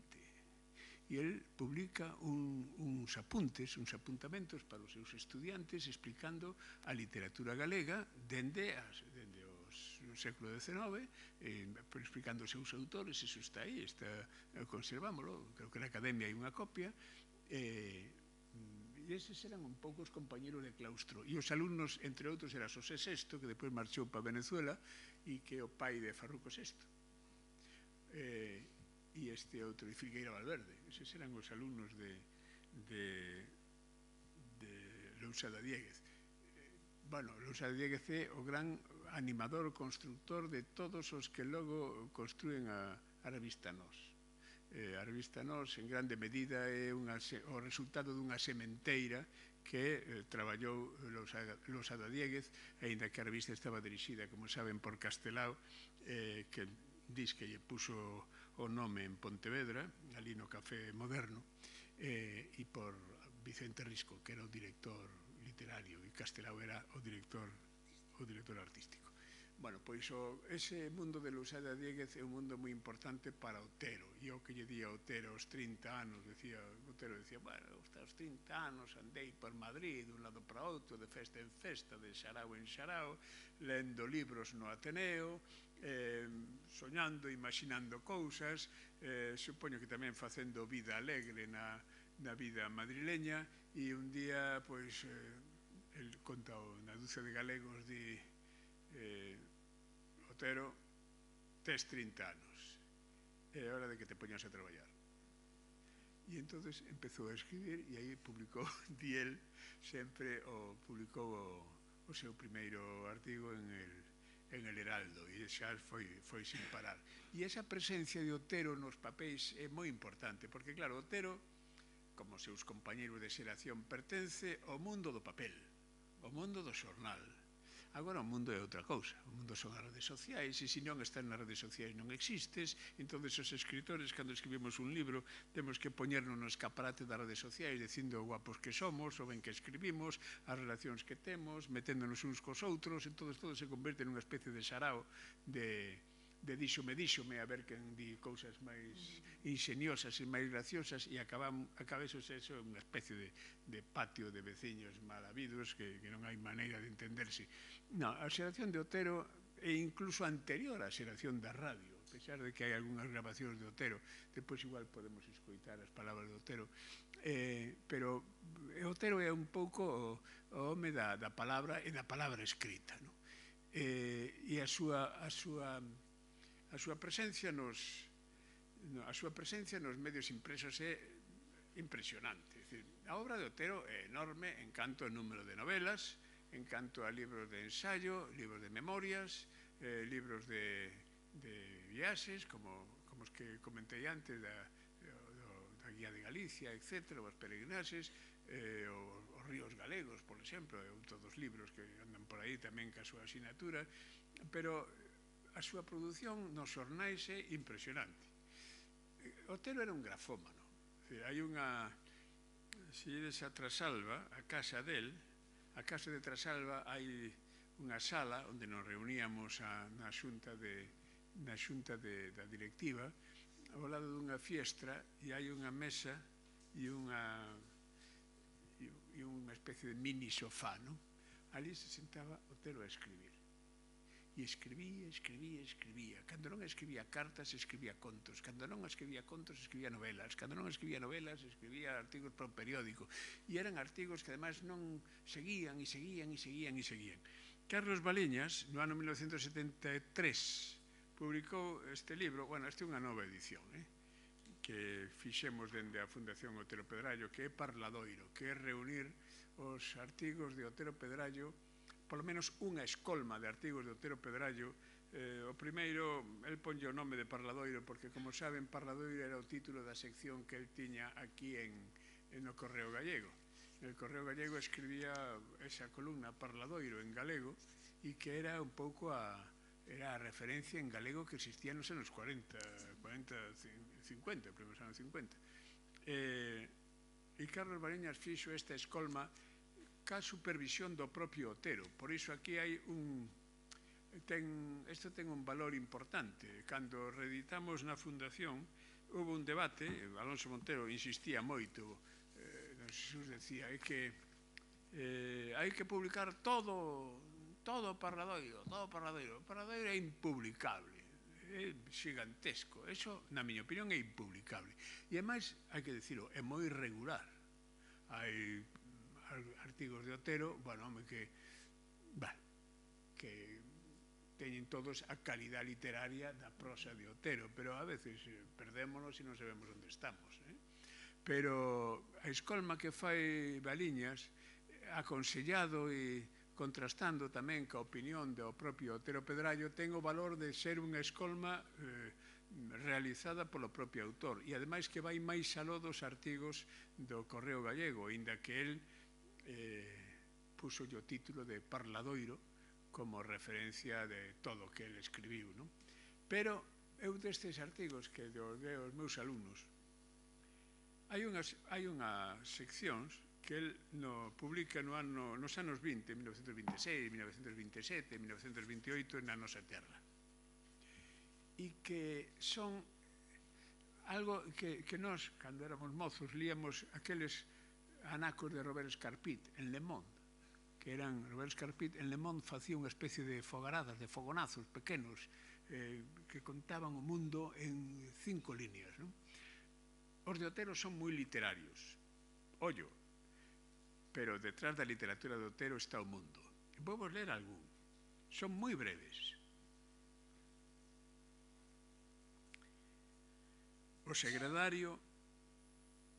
E el publica uns apuntamentos para os seus estudiantes explicando a literatura galega dende o século XIX, explicando os seus autores. Eso está aí, conservámoslo, creo que na Academia hai unha copia, e eses eran un pouco os compañeros de claustro, e os alumnos, entre outros, era Xosé VI, que depois marchou para Venezuela, e que é o pai de Farruco VI, e este outro de Filgueira Valverde. Eses eran os alumnos de Lousada Diéguez. Bueno, Lousada Diéguez é o gran animador, constructor de todos os que logo construen a revista Nós. A revista Nós, en grande medida, é o resultado dunha sementeira que traballou Lousada Diéguez, aínda que a revista estaba dirixida, como saben, por Castelao, que diz que lle puxo o nome en Pontevedra, ali no Café Moderno, e por Vicente Risco, que era o director literario, e Castelao era o director artístico. Bueno, pois ese mundo de Lousada Diéguez é un mundo moi importante para Otero, e o que lle di a Otero aos 30 anos, Otero decía, bueno, aos 30 anos andei por Madrid dun lado para outro, de festa en festa, de xarao en xarao, lendo libros no Ateneo, soñando, imaginando cousas, supoño que tamén facendo vida alegre na vida madrileña, e un día, pois, el conta na Dulce de Galegos, di, Otero, tes 30 anos, é hora de que te poñas a traballar. E entonces empezou a escribir, e aí publicou, di el, sempre publicou o seu primeiro artigo en el Heraldo, e xa foi sin parar. E esa presencia de Otero nos papéis é moi importante, porque claro, Otero, como seus compañeros de xeración, pertence ao mundo do papel, ao mundo do xornal. Agora o mundo é outra cousa, o mundo son as redes sociais, e se non estás nas redes sociais non existes. Entón, os escritores, cando escribimos un libro, temos que poñernos no escaparate das redes sociais, dicindo o guapos que somos, o ben que escribimos, as relacións que temos, meténdonos uns cos outros, e todo se converte nunha especie de sarao de díxome, a ver quen di cousas máis ingeniosas e máis graciosas, e acaba eso unha especie de patio de veciños mal habidos que non hai maneira de entenderse. Non, a xeración de Otero é incluso anterior á xeración da radio, pesar de que hai algunhas grabacións de Otero, depois igual podemos escoitar as palabras de Otero, pero Otero é un pouco o home da palabra e da palabra escrita, non? E a súa presencia nos medios impresos é impresionante. É dicir, a obra de Otero é enorme en canto ao número de novelas, en canto a libros de ensayo, libros de memorias, libros de viaxes, como os que comentei antes, da Guía de Galicia, etc., os peregrinaxes, os ríos galegos, por exemplo, todos os libros que andan por aí tamén ca súa asinatura, pero a súa produción nos xornais é impresionante. Otero era un grafómano. Hai unha, se ides a Trasalba, a casa del, a casa de Trasalba hai unha sala onde nos reuníamos na xunta da directiva, ao lado dunha fiestra, e hai unha mesa e unha especie de mini sofá, non? Ali se sentaba Otero a escribir. E escribía. Cando non escribía cartas, escribía contos. Cando non escribía contos, escribía novelas. Cando non escribía novelas, escribía artigos para o periódico. E eran artigos que, ademais, non seguían. Carlos Baliñas, no ano 1973, publicou este libro, bueno, este é unha nova edición, que fixemos dende a Fundación Otero Pedrallo, que é Parladoiro, que é reunir os artigos de Otero Pedrallo, polo menos unha escolma de artigos de Otero Pedrallo. O primeiro, el ponlle o nome de Parladoiro, porque, como saben, Parladoiro era o título da sección que el tiña aquí no Correo Gallego. El Correo Gallego escribía esa columna Parladoiro en galego, e que era un pouco era a referencia en galego que existía nos anos 40, 50, primeiros anos 50. E Carlos Baliñas fixo esta escolma ca supervisión do propio Otero. Por iso aquí hai isto ten un valor importante. Cando reeditamos na Fundación, houve un debate, Alonso Montero insistía moito, Xesús decía, é que hai que publicar todo Parladoiro. O Parladoiro é impublicable, é gigantesco. Eso, na miña opinión, é impublicable. E, ademais, hai que dicilo, é moi regular. Hai artigos de Otero, bueno, que teñen todos a calidad literaria da prosa de Otero, pero a veces perdémonos e non sabemos onde estamos. Pero a escolma que fai Baliñas, aconsellado e contrastando tamén ca opinión do propio Otero Pedrallo, ten o valor de ser unha escolma realizada polo propio autor, e ademais que vai máis aló dos artigos do Correo Gallego, inda que el puso o título de Parladoiro como referencia de todo o que el escribiu, non? Pero eu destes artigos que os meus alumnos, hai unhas seccións que el publica nos anos 20, 1926, 1927, 1928, na nosa terra, e que son algo que nós, cando éramos mozos, líamos aqueles anacos de Robert Escarpit en Le Monde, que eran Robert Escarpit en Le Monde facía unha especie de fogaradas, de fogonazos pequenos, que contaban o mundo en 5 líneas, non? Os de Otero son moi literarios, ollo, pero detrás da literatura de Otero está o mundo. Vou vos ler algún, son moi breves. O Segredario,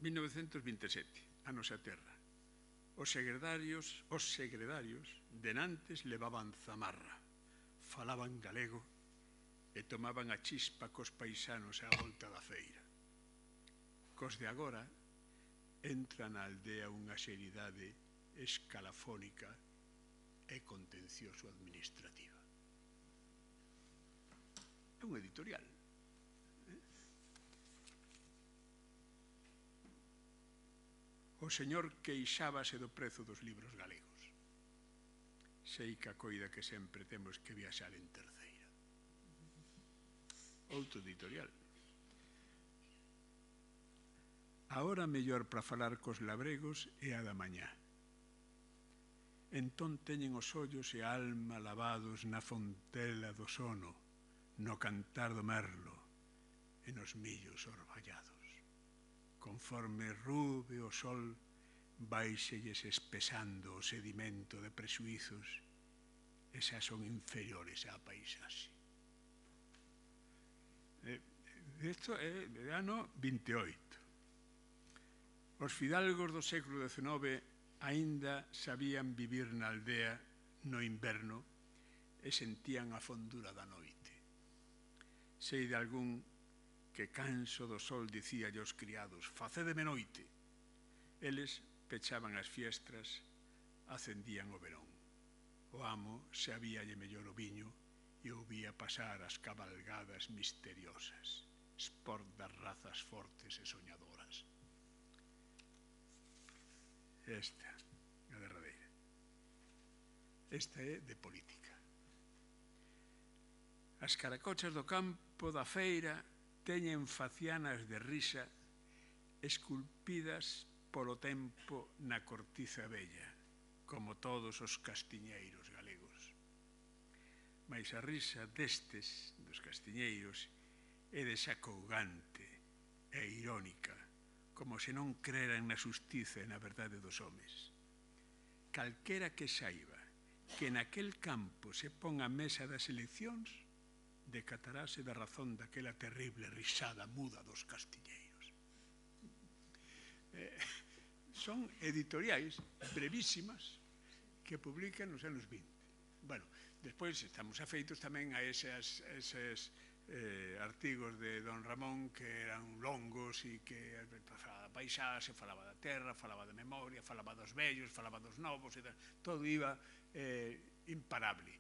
1927, a nosa terra. Os segredarios denantes levaban zamarra, falaban galego e tomaban a chispa cos paisanos á volta da feira. Cos de agora entra na aldea unha seriedade escalafónica e contencioso administrativa. É un editorial. O señor queixábase do prezo dos libros galegos. Sei que a coida que sempre temos que viaxar en terceira. Outro editorial. A hora mellor para falar cos labregos é a da mañá. Entón teñen os ollos e a alma lavados na fontela do sono, no cantar do merlo e nos millos orballados. Conforme rube o sol, vaiselles espesando o sedimento de presuizos, esas son inferiores á paisaxe. Isto é de ano 28. Os fidalgos do século XIX aínda sabían vivir na aldea no inverno e sentían a fondura da noite. Sei de algún que canso do sol dicía aos criados: facédeme noite. Eles pechaban as fiestras, acendían o verón. O amo sabíalle mellor o viño e o vía pasar as cabalgadas misteriosas, sport das razas fortes e soñadoras. Esta, a derradeira. Esta é de política. As caracochas do campo da feira teñen facianas de risa esculpidas polo tempo na cortiza bella, como todos os castiñeiros galegos. Mais a risa destes, dos castiñeiros, é desacougante e irónica, como se non creran na xustiza e na verdade dos homes. Calquera que saiba que naquel campo se pon a mesa das eleccións, decatarase da razón daquela terrible risada muda dos castiñeiros. Son editoriais brevísimas que publican nos anos 20. Bueno, despois estamos afeitos tamén a eses artigos de don Ramón que eran longos e que falaba da paisaxe, falaba da terra, falaba da memoria, falaba dos vellos, falaba dos novos, todo iba imparable.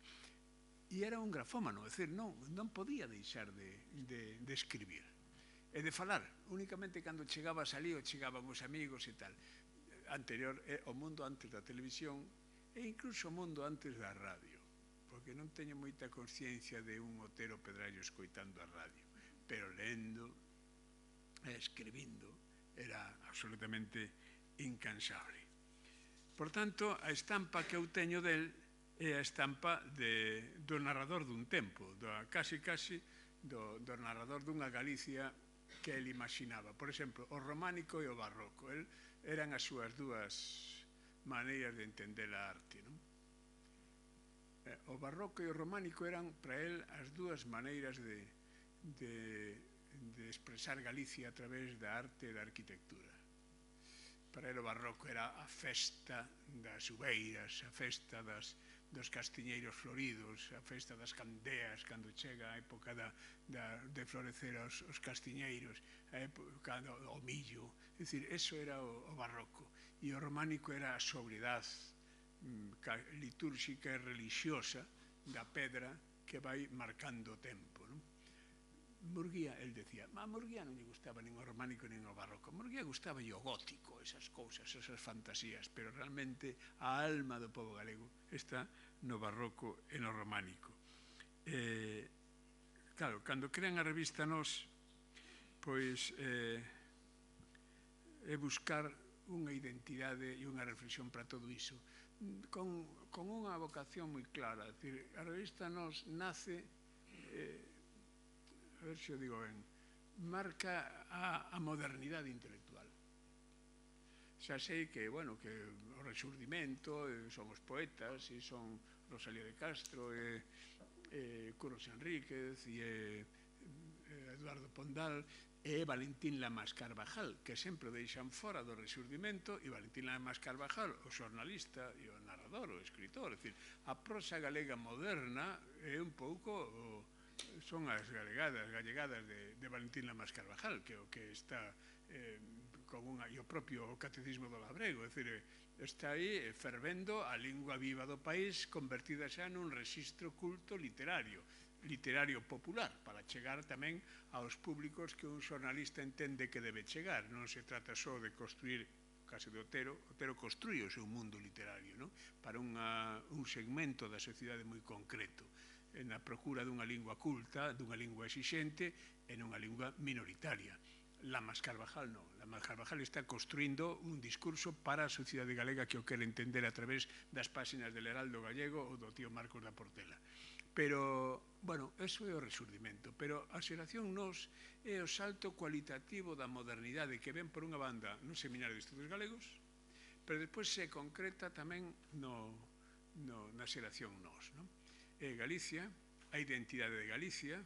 E era un grafómano, é dicir, non podía deixar de escribir e de falar, únicamente cando chegabas ali ou chegaban os amigos e tal. Anterior, o mundo antes da televisión e incluso o mundo antes da radio, porque non teño moita consciencia de un Otero Pedrallo escoitando a radio, pero lendo e escribindo era absolutamente incansable. Por tanto, a estampa que eu teño del é a estampa do narrador dun tempo, casi do narrador dunha Galicia que el imaginaba. Por exemplo, o románico e o barroco. Eran as súas dúas maneiras de entender a arte. O barroco e o románico eran para el as dúas maneiras de expresar Galicia a través da arte e da arquitectura. Para el o barroco era a festa das uveiras, a festa dos castiñeiros floridos, a festa das candeas, cando chega a época de florecer os castiñeiros, a época do millo. É dicir, eso era o barroco. E o románico era a sobriedade litúrxica e religiosa da pedra que vai marcando o tempo. Murguía, el decía, a Murguía non lle gustaba nin o románico nin o barroco. Murguía gustaba o gótico, esas cousas, esas fantasías, pero realmente a alma do povo galego está no barroco e no románico. Claro, cando crean a revista Nós, pois é buscar unha identidade e unha reflexión para todo iso, con unha vocación moi clara. É dicir, a revista Nós nace, a ver se o digo ben, marca a modernidade intelectual. Xa sei que, bueno, que o Resurdimento son os poetas, e son Rosalía de Castro, Curros Enríquez, e Eduardo Pondal, e Valentín Lamas Carvajal, que sempre deixan fora do Resurdimento, e Valentín Lamas Carvajal, o xornalista e o narrador, o escritor. É dicir, a prosa galega moderna é un pouco, son as gallegadas de Valentín Lamas Carvajal, que o que está con unha, e o propio catecismo do Labrego, é dicir, está aí fervendo a lingua viva do país, convertida xa nun rexistro culto literario popular, para chegar tamén aos públicos que un xornalista entende que debe chegar. Non se trata só de construir, case de Otero construí o seu mundo literario, para un segmento da sociedade moi concreto, na procura dunha lingua culta, dunha lingua exixente e nunha lingua minoritaria. Lamas Carvajal non. Lamas Carvajal está construindo un discurso para a sociedade galega que o quere entender a través das páxinas del Heraldo Gallego ou do tío Marcos da Portela. Pero, bueno, eso é o resurdimento, pero a xeración Nós é o salto cualitativo da modernidade que ven por unha banda no Seminario de Estudos Galegos, pero despois se concreta tamén na xeración Nós. Galicia, a identidade de Galicia,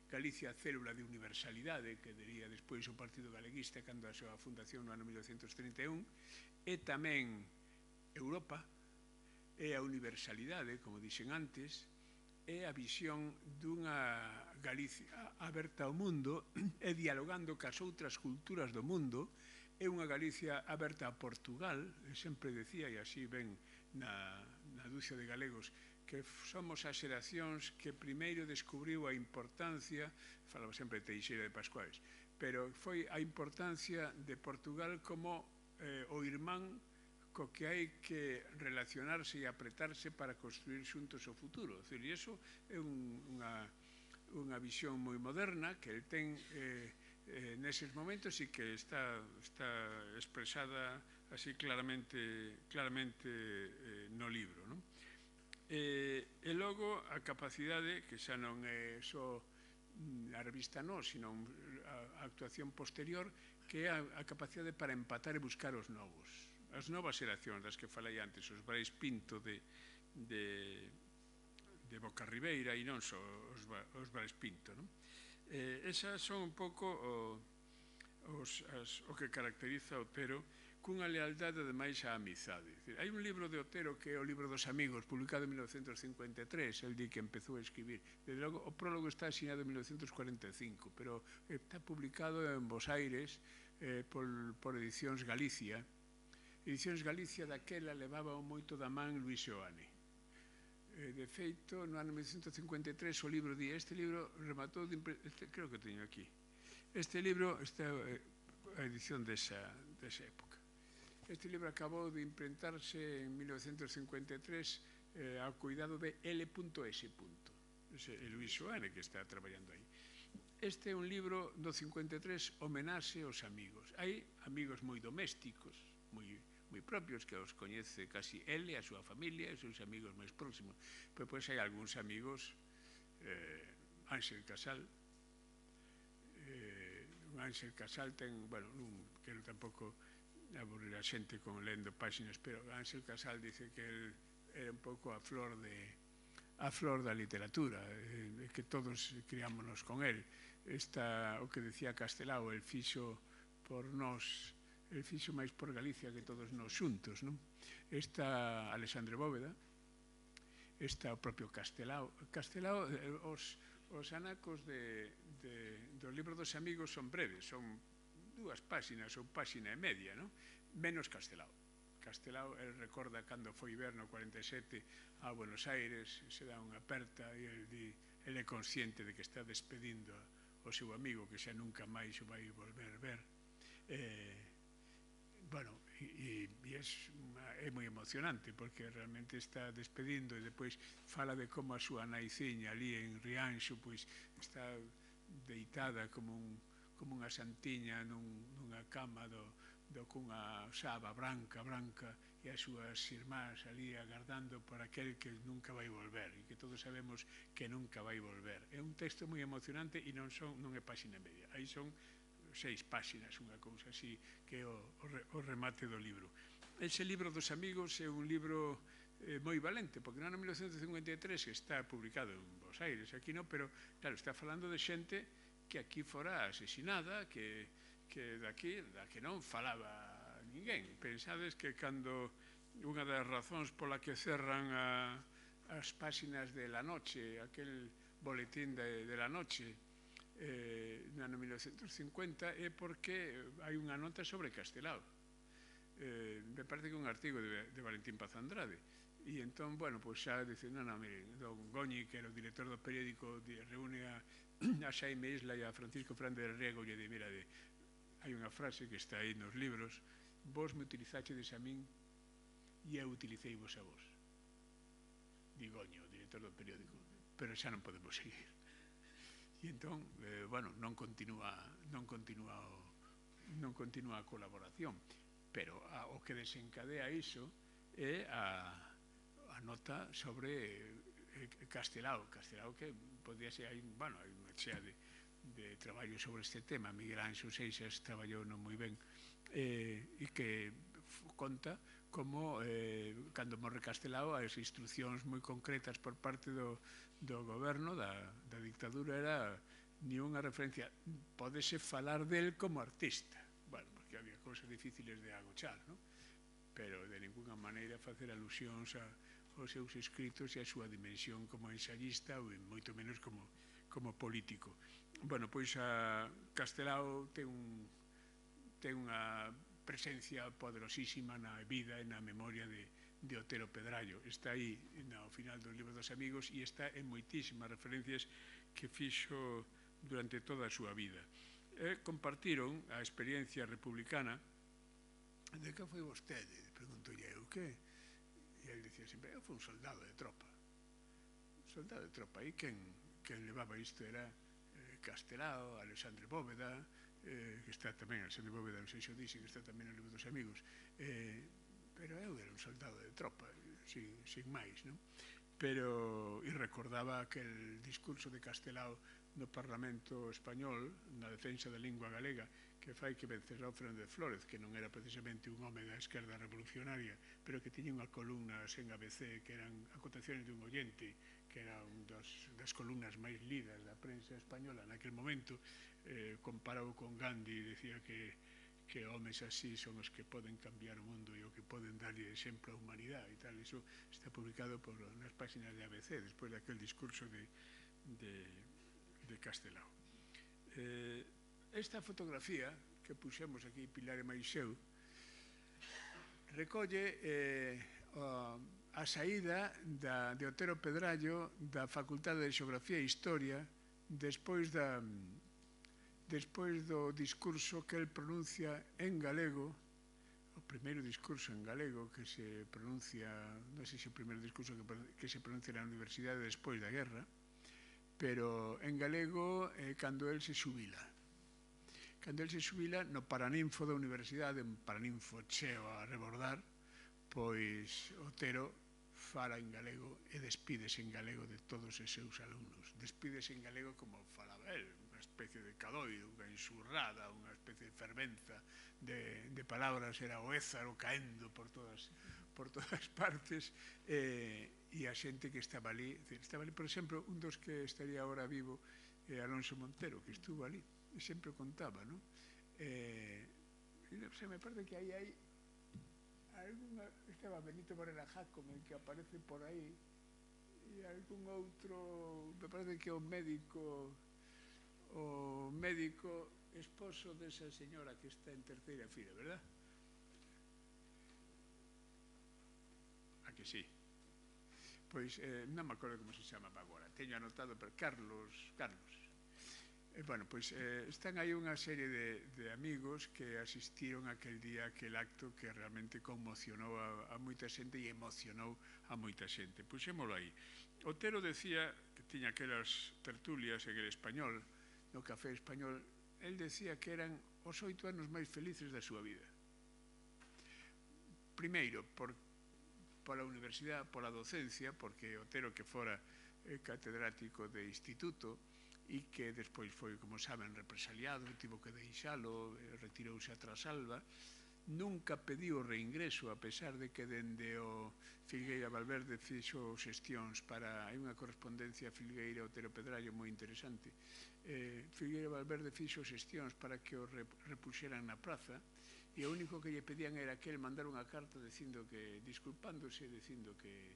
Galicia célula de universalidade, que diría despois o Partido Galeguista cando a súa fundación no ano 1931, e tamén Europa, é a universalidade, como dixen antes, é a visión dunha Galicia aberta ao mundo e dialogando cas outras culturas do mundo, é unha Galicia aberta a Portugal, sempre decía, e así ven na Ducia de Galegos, que somos as xeracións que primeiro descubriu a importancia, falaba sempre de Teixeira de Pascuales, pero foi a importancia de Portugal como o irmán co que hai que relacionarse e apretarse para construir xuntos o futuro. E iso é unha visión moi moderna que el ten neses momentos e que está expresada así claramente no libro. E logo a capacidade, que xa non é só a revista Nós, sino a actuación posterior, que é a capacidade para empatar e buscar os novos. As novas xeracións das que falei antes, os Brais Pinto de Boca Ribeira e non só os Brais Pinto. Esas son un pouco o que caracteriza Otero, cunha lealdade ademais á amizade. Hai un libro de Otero que é o Libro dos Amigos, publicado en 1953, el di que empezou a escribir. Desde logo, o prólogo está asinado en 1945, pero está publicado en Bos Aires por Edicións Galicia. Edicións Galicia daquela levaba moito da man Luís Seoane. De feito, no ano 1953 o libro di, este libro rematou de creo que teño aquí. Este libro, esta é a edición desa época. Este libro acabou de imprentarse en 1953 ao cuidado de L.S. Luís Seoane, que está traballando aí. Este é un libro do 53, homenaxe aos amigos. Hai amigos moi domésticos, moi propios, que os coñece casi ele, a súa familia, e os seus amigos máis próximos. Pero pois hai algúns amigos, Ángel Casal, Ángel Casal ten, bueno, non quero tampouco aburrir a xente con lendo páxinas, pero Ángel Casal dice que él era un pouco a flor da literatura, que todos criámonos con él. O que decía Castelao, el fixo por nós, el fixo máis por Galicia que todos nós xuntos. Está Alexandre Bóveda, está o propio Castelao. Castelao, os anacos do libro dos amigos son breves, son 2 páxinas ou páxina e media, menos Castelao. Castelao, el recorda cando foi ver no 47 a Buenos Aires, se dá unha aperta e el é consciente de que está despedindo o seu amigo, que xa nunca máis o vai volver ver. Bueno, e é moi emocionante, porque realmente está despedindo e depois fala de como a súa naiciña ali en Rianxo pois está deitada como unha santiña nunha cama cunha xaba branca e as súas irmás ali agardando por aquel que nunca vai volver e que todos sabemos que nunca vai volver. É un texto moi emocionante e non é páxina e media, aí son 6 páxinas, unha cousa así, que é o remate do libro. Ese libro dos amigos é un libro moi valente, porque no ano 1953 está publicado en Bos Aires, aquí non, pero claro, está falando de xente que aquí fora asesinada, que daqui non falaba ninguén. Pensades que cando unha das razóns pola que cerran as páxinas de La Noche, aquel boletín de La Noche, no ano 1950, é porque hai unha nota sobre Castelao. Me parece que é un artigo de Valentín Paz Andrade. E entón, bueno, pois xa dicen, miren, don Goñi, que era o director do periódico, reúne a Xaime Isla e a Francisco Fernández del Riego e di, mira, hai unha frase que está aí nos libros, vos me utilizaxedes a min e eu utilicei vos a vos. Di Goñi, o director do periódico, pero xa non podemos seguir. E entón, bueno, non continúa a colaboración, pero o que desencadea iso é a nota sobre Castelao que podía ser, bueno, hai unha chea de traballo sobre este tema. Miguel Anxo Seixas traballou non moi ben, e que conta como cando morre Castelao as instruccións moi concretas por parte do goberno da dictadura era ni unha referencia, pódese falar del como artista, bueno, porque había cousas difíciles de agochar, non? Pero de ninguna maneira facer alusións aos seus escritos e a súa dimensión como ensayista ou moito menos como político. Bueno, pois a Castelao ten unha presencia poderosísima na vida e na memoria de Otero Pedrallo. Está aí no final do libro dos amigos e está en moitísimas referencias que fixo durante toda a súa vida. Compartiron a experiencia republicana. De que foi vostede? Pregunto eu, que? E ele dicía sempre, eu fui un soldado de tropa. Soldado de tropa. E quen levaba isto era Castelao, Alexandre Bóveda, que está tamén, Alexandre Bóveda, non sei se o dixe, que está tamén no libro dos amigos, pero eu era un soldado de tropa, sin máis, non? Pero, e recordaba aquel discurso de Castelao no Parlamento Español, na defensa da lingua galega, que fai que Venceslau Fernández Flórez, que non era precisamente un home da esquerda revolucionaria, pero que tiña unha columna en ABC, que eran acotaciones dun oyente, que era unha das columnas máis lidas da prensa española naquel momento, comparado con Gandhi, decía que homes así son os que poden cambiar o mundo e o que poden darlle exemplo á humanidade e tal. Iso está publicado nas páxinas de ABC despois daquel discurso de Castelao. Esta fotografía que puxemos aquí, Pilar e Maiseu, recolle a saída de Otero Pedrallo da Facultade de Xeografía e Historia despois do discurso que el pronuncia en galego, o primeiro discurso en galego que se pronuncia, non sei se o primeiro discurso que se pronuncia na universidade despois da guerra, pero en galego cando el se xubila. Cando el se xubila no Paraninfo da universidade, un Paraninfo cheo a rebordar, pois Otero fala en galego e despídese en galego de todos os seus alumnos. Despídese en galego como falaba el, unha especie de cadoiro, unha enxurrada, unha especie de fervenza de palabras, era o ézaro caendo por todas partes, e a xente que estaba ali, por exemplo, un dos que estaría ahora vivo é Alonso Montero, que estuvo ali, e sempre contaba, non? Se me parece que aí hai alguna, estaba Benito Varela Jácome que aparece por aí, e algún outro, me parece que o médico esposo desa señora que está en terceira fila, verdad? A que sí? Pois non me acordo como se chamaba agora, teño anotado, pero Carlos. Bueno, pois están aí unha serie de amigos que asistiron aquel día, aquel acto que realmente conmocionou a moita xente e emocionou a moita xente. Puxémolo aí. Otero decía que tiña aquelas tertulias en el Español, no Café Español, el decía que eran os 8 anos máis felices da súa vida. Primeiro, pola universidade, pola docencia, porque Otero, que fora catedrático de instituto, e que despois foi, como saben, represaliado, tivo que deixalo, retirouse a Trasalba, nunca pediu reingreso, a pesar de que dende o Filgueira Valverde fixo xestións para, hai unha correspondencia Filgueira-Otero Pedrallo moi interesante, Filgueira Valverde fixo xestións para que o repuxeran na praza, e o único que lle pedían era que el mandara unha carta disculpándose, dicindo que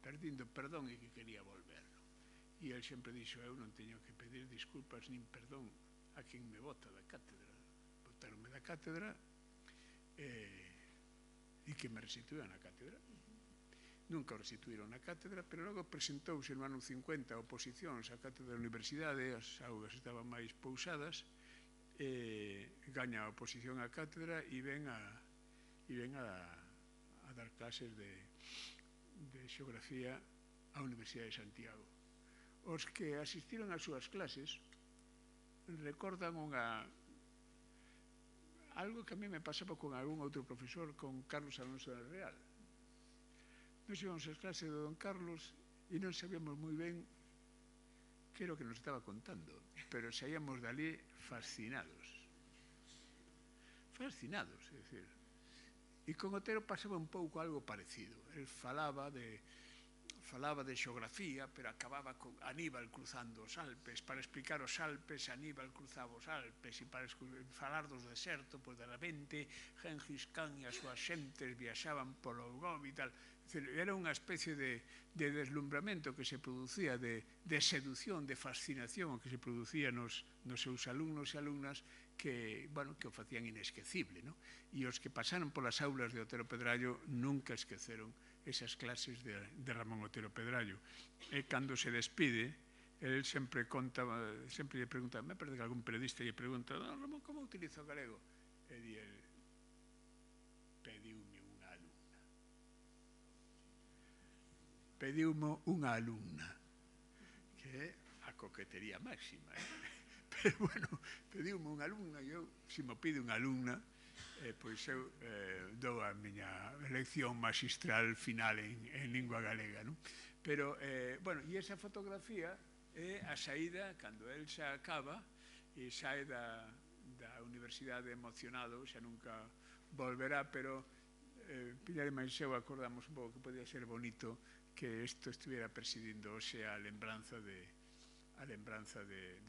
pedindo perdón e que quería volver. E el sempre dixo, eu non teño que pedir disculpas nin perdón a quen me bota da cátedra. Botaronme da cátedra e que me restituían a cátedra. Nunca o restituíron na cátedra, pero logo presentouse no ano 50 oposicións á cátedra da universidade, as augas estaban máis pousadas, gaña a oposición á cátedra e ven a dar clases de xeografía á Universidade de Santiago. Os que asistiron ás súas clases recordan algo que a mí me pasaba con algún outro profesor, con Carlos Alonso del Real. Nos íbamos ás clases de don Carlos e non sabíamos moi ben que era o que nos estaba contando, pero saíamos dali fascinados. Fascinados, é dicir. E con Otero pasaba un pouco algo parecido. El falaba de xeografía, pero acababa con Aníbal cruzando os Alpes. Para explicar os Alpes, Aníbal cruzaba os Alpes, e para falar dos desertos, pois de repente Gengis Khan e as súas xentes viaxaban polo Ougom e tal. Era unha especie de deslumbramento que se producía, de seducción, de fascinación que se producía nos seus alumnos e alumnas que o facían inesquecible, non? E os que pasaron polas aulas de Otero Pedrallo nunca esqueceron esas clases de Ramón Otero Pedrallo. E cando se despide, el sempre lle pregunta, me parece que algún periodista lle pregunta, Ramón, como utiliza o galego? E di el, pediume unha alumna, que é a coquetería máxima. Pero, bueno, pediume unha alumna, e eu, se me pide unha alumna, pois eu dou a miña lección magistral final en lingua galega, non? Pero, bueno, e esa fotografía é a saída, cando el xa acaba, e sae da universidade emocionado, xa nunca volverá, pero Pilar e Maiseu acordamos un pouco que podía ser bonito que isto estuviera presidindo hoxe a lembranza de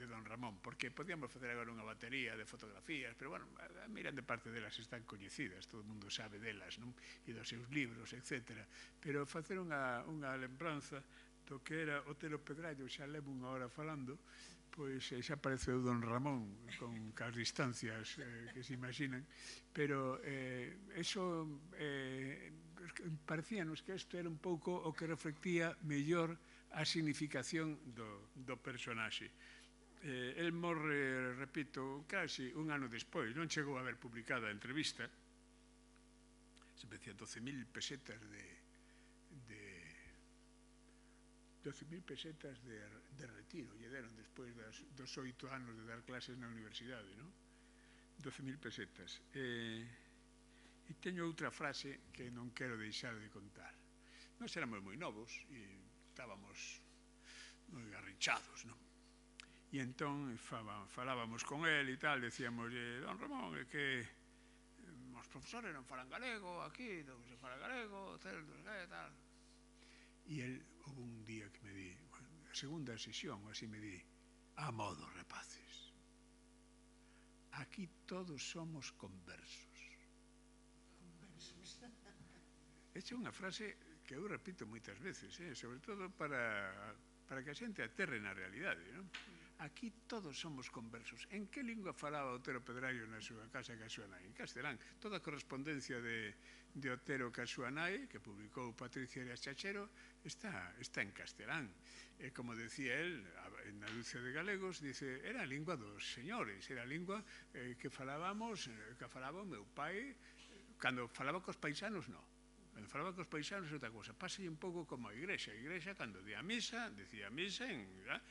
don Ramón, porque podíamos facer agora unha batería de fotografías, pero, bueno, a grande parte delas están coñecidas, todo o mundo sabe delas, non? E dos seus libros, etc. Pero facer unha lembranza do que era Otero Pedrallo, xa levo unha hora falando, pois xa apareceu don Ramón con cas distancias que se imaginan, pero eso parecíanos que isto era un pouco o que reflectía mellor a significación do personaxe. El morre, repito, casi un ano despois, non chegou a haber publicada a entrevista, se decía 12.000 pesetas de retiro, lle deron despois dos 8 anos de dar clases na universidade, non? 12.000 pesetas. E teño outra frase que non quero deixar de contar. Nós éramos moi novos e estábamos moi arrinchados, non? E entón falábamos con el e tal, decíamos, don Ramón, é que os profesores non falan galego, aquí non se fala galego, tal. E el, houve un día que me di, a segunda sesión, así me di, a modo, rapaces, aquí todos somos conversos. Esta é unha frase que eu repito moitas veces, sobre todo para que a xente aterre na realidade, non? Aquí todos somos conversos. En que lingua falaba Otero Pedrallo na súa casa ca súa nai? En castelán. Toda a correspondencia de Otero ca súa nai, que publicou Patricia Arias Chachero, está en castelán. E como decía él, na Dulce de Galegos, dice, era a lingua dos señores, era a lingua que falaba o meu pai, cando falaba cos paisanos, non. Cando falaba cos paisanos é outra cosa. Pasa un pouco como a igrexa. A igrexa, cando decía misa,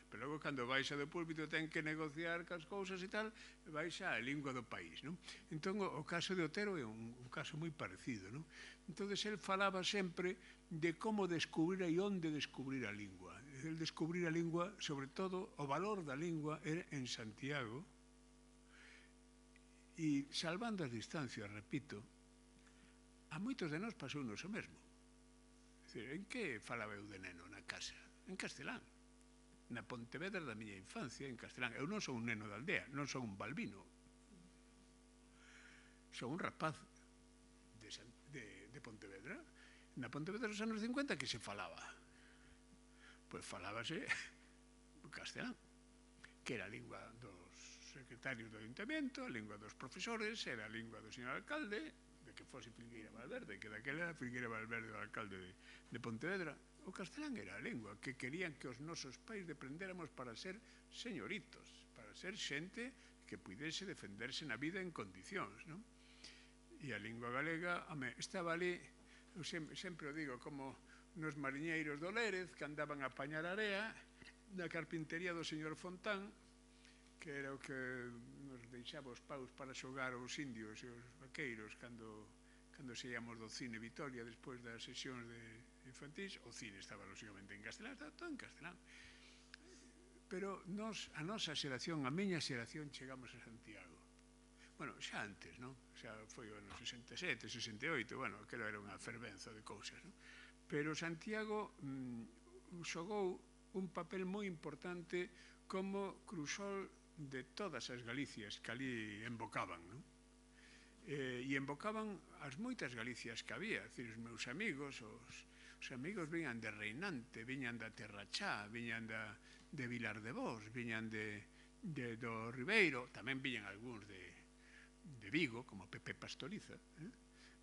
pero logo cando baixa do púlpito ten que negociar cas cousas e tal, baixa a lingua do país, non? Entón, o caso de Otero é un caso moi parecido, non? Entón, el falaba sempre de como descubrir e onde descubrir a lingua. El descubrir a lingua, sobre todo, o valor da lingua era en Santiago, e salvando as distancias, repito, a moitos de nós pasounos o mesmo. En que falaba eu de neno na casa? En castelán. Na Pontevedra da miña infancia, en castelán. Eu non son un neno da aldea, non son un balbino. Son un rapaz de Pontevedra. Na Pontevedra dos anos 50 que se falaba? Pois falábase castelán, que era a lingua dos secretarios do ayuntamiento, a lingua dos profesores, era a lingua do señor alcalde, que fose Filgueira Valverde, que daquela era Filgueira Valverde o alcalde de Pontevedra. O castelán era a lingua que querían que os nosos pais deprendéramos para ser señoritos, para ser xente que puidese defenderse na vida en condicións, non? E a lingua galega, estaba ali, eu sempre o digo, como nos mariñeiros do Lérez que andaban a apañar area, na carpintería do señor Fontán, que era o que nos deixaba os paus para xogar os indios e os vaqueiros cando se íamos do cine Vitoria despois das sesións de infantís, o cine estaba lógicamente en castelán, estaba todo en castelán. Pero a nosa xeración, a miña xeración, chegamos a Santiago. Bueno, xa antes, non? Xa foi o ano 67, 68, bueno, aquilo era unha fervenza de cousas, non? Pero Santiago xogou un papel moi importante como cruzol de todas as Galicias que ali embocaban, non? E embocaban as moitas Galicias que había, decir, os meus amigos, os amigos viñan de Reinante, viñan da Terrachá, viñan de Vilar de Bos, viñan do Ribeiro, tamén viñan algúns de Vigo, como Pepe Pastoriza,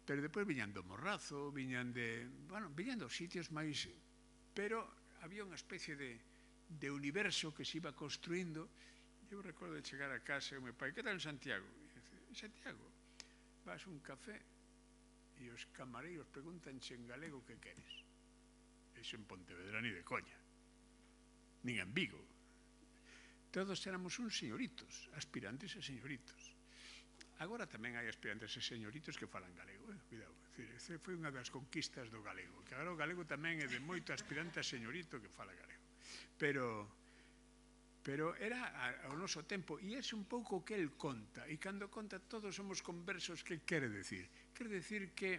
pero depois viñan do Morrazo, viñan dos sitios máis... Pero había unha especie de universo que se iba construindo. Eu recordo de chegar a casa e o meu pai, que tal en Santiago? En Santiago, vas a un café e os camareiros preguntanche en galego que queres. Eso en Pontevedra ni de coña, nin en Vigo. Todos éramos uns señoritos, aspirantes a señoritos. Agora tamén hai aspirantes a señoritos que falan galego, cuidado. Ese foi unha das conquistas do galego, que agora o galego tamén é de moito aspirante a señorito que fala galego. Pero era ao noso tempo, e é un pouco o que el conta, e cando conta todos somos conversos. Que quere decir? Quere decir que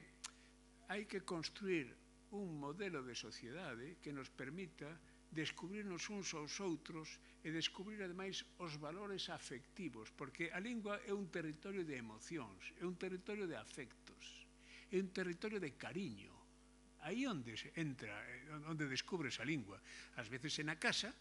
hai que construir un modelo de sociedade que nos permita descubrirnos uns aos outros e descubrir ademais os valores afectivos, porque a lingua é un territorio de emocións, é un territorio de afectos, é un territorio de cariño. Aí onde entra, onde descubres a lingua. Ás veces é na casa,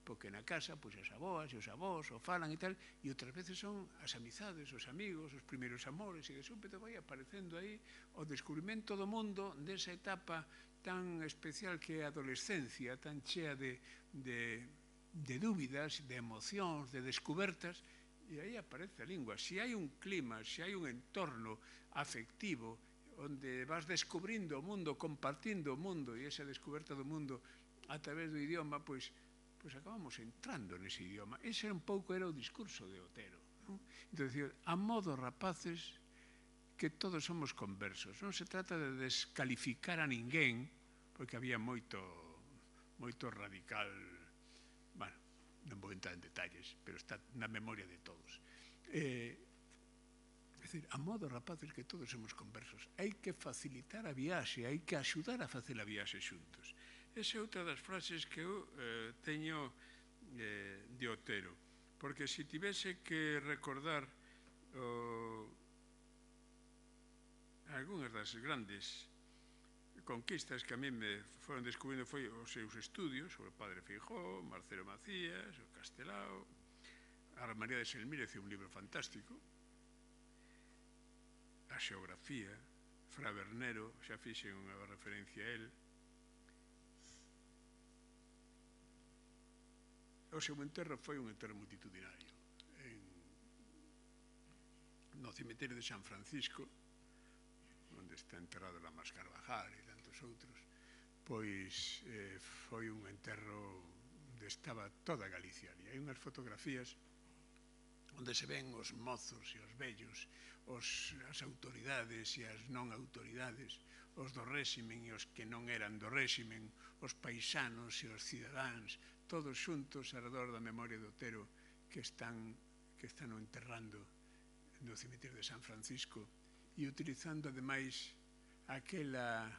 porque na casa as aboas e os avós o falan e tal, e outras veces son as amizades, os amigos, os primeiros amores, e de súpeto vai aparecendo aí o descubrimento do mundo desa etapa tan especial que é a adolescencia, tan chea de dúbidas, de emocións, de descubertas, e aí aparece a lingua. Se hai un clima, se hai un entorno afectivo onde vas descubrindo o mundo, compartindo o mundo, e esa descoberta do mundo a través do idioma, pois acabamos entrando nese idioma. Ese un pouco era o discurso de Otero, non? Entón, a modo rapaces, que todos somos conversos. Non se trata de descalificar a ninguén, porque había moito radical, bueno, non vou entrar en detalles, pero está na memoria de todos. É dicir, a modo rapaces, que todos somos conversos. Hai que facilitar a viaxe, hai que axudar a facer a viaxe xuntos. Esa é outra das frases que eu teño de Otero, porque se tivese que recordar algunhas das grandes conquistas que a mí me foron descubrindo foi os seus estudios sobre o padre Feijóo, Marcelo Macías, o Castelao, a María de Selmírez, un libro fantástico, a xeografía, Fra Bernero, xa fixen unha referencia a él. O seu enterro foi un enterro multitudinario. No cemiterio de San Francisco, onde está enterrado Lamas Carvajal e tantos outros, pois foi un enterro onde estaba toda Galicia ali. Hai unhas fotografías onde se ven os mozos e os vellos, as autoridades e as non autoridades, os do réximen e os que non eran do réximen, os paisanos e os cidadáns, todos xuntos alrededor da memoria de Otero, que están enterrando no cemiterio de San Francisco, e utilizando ademais aquela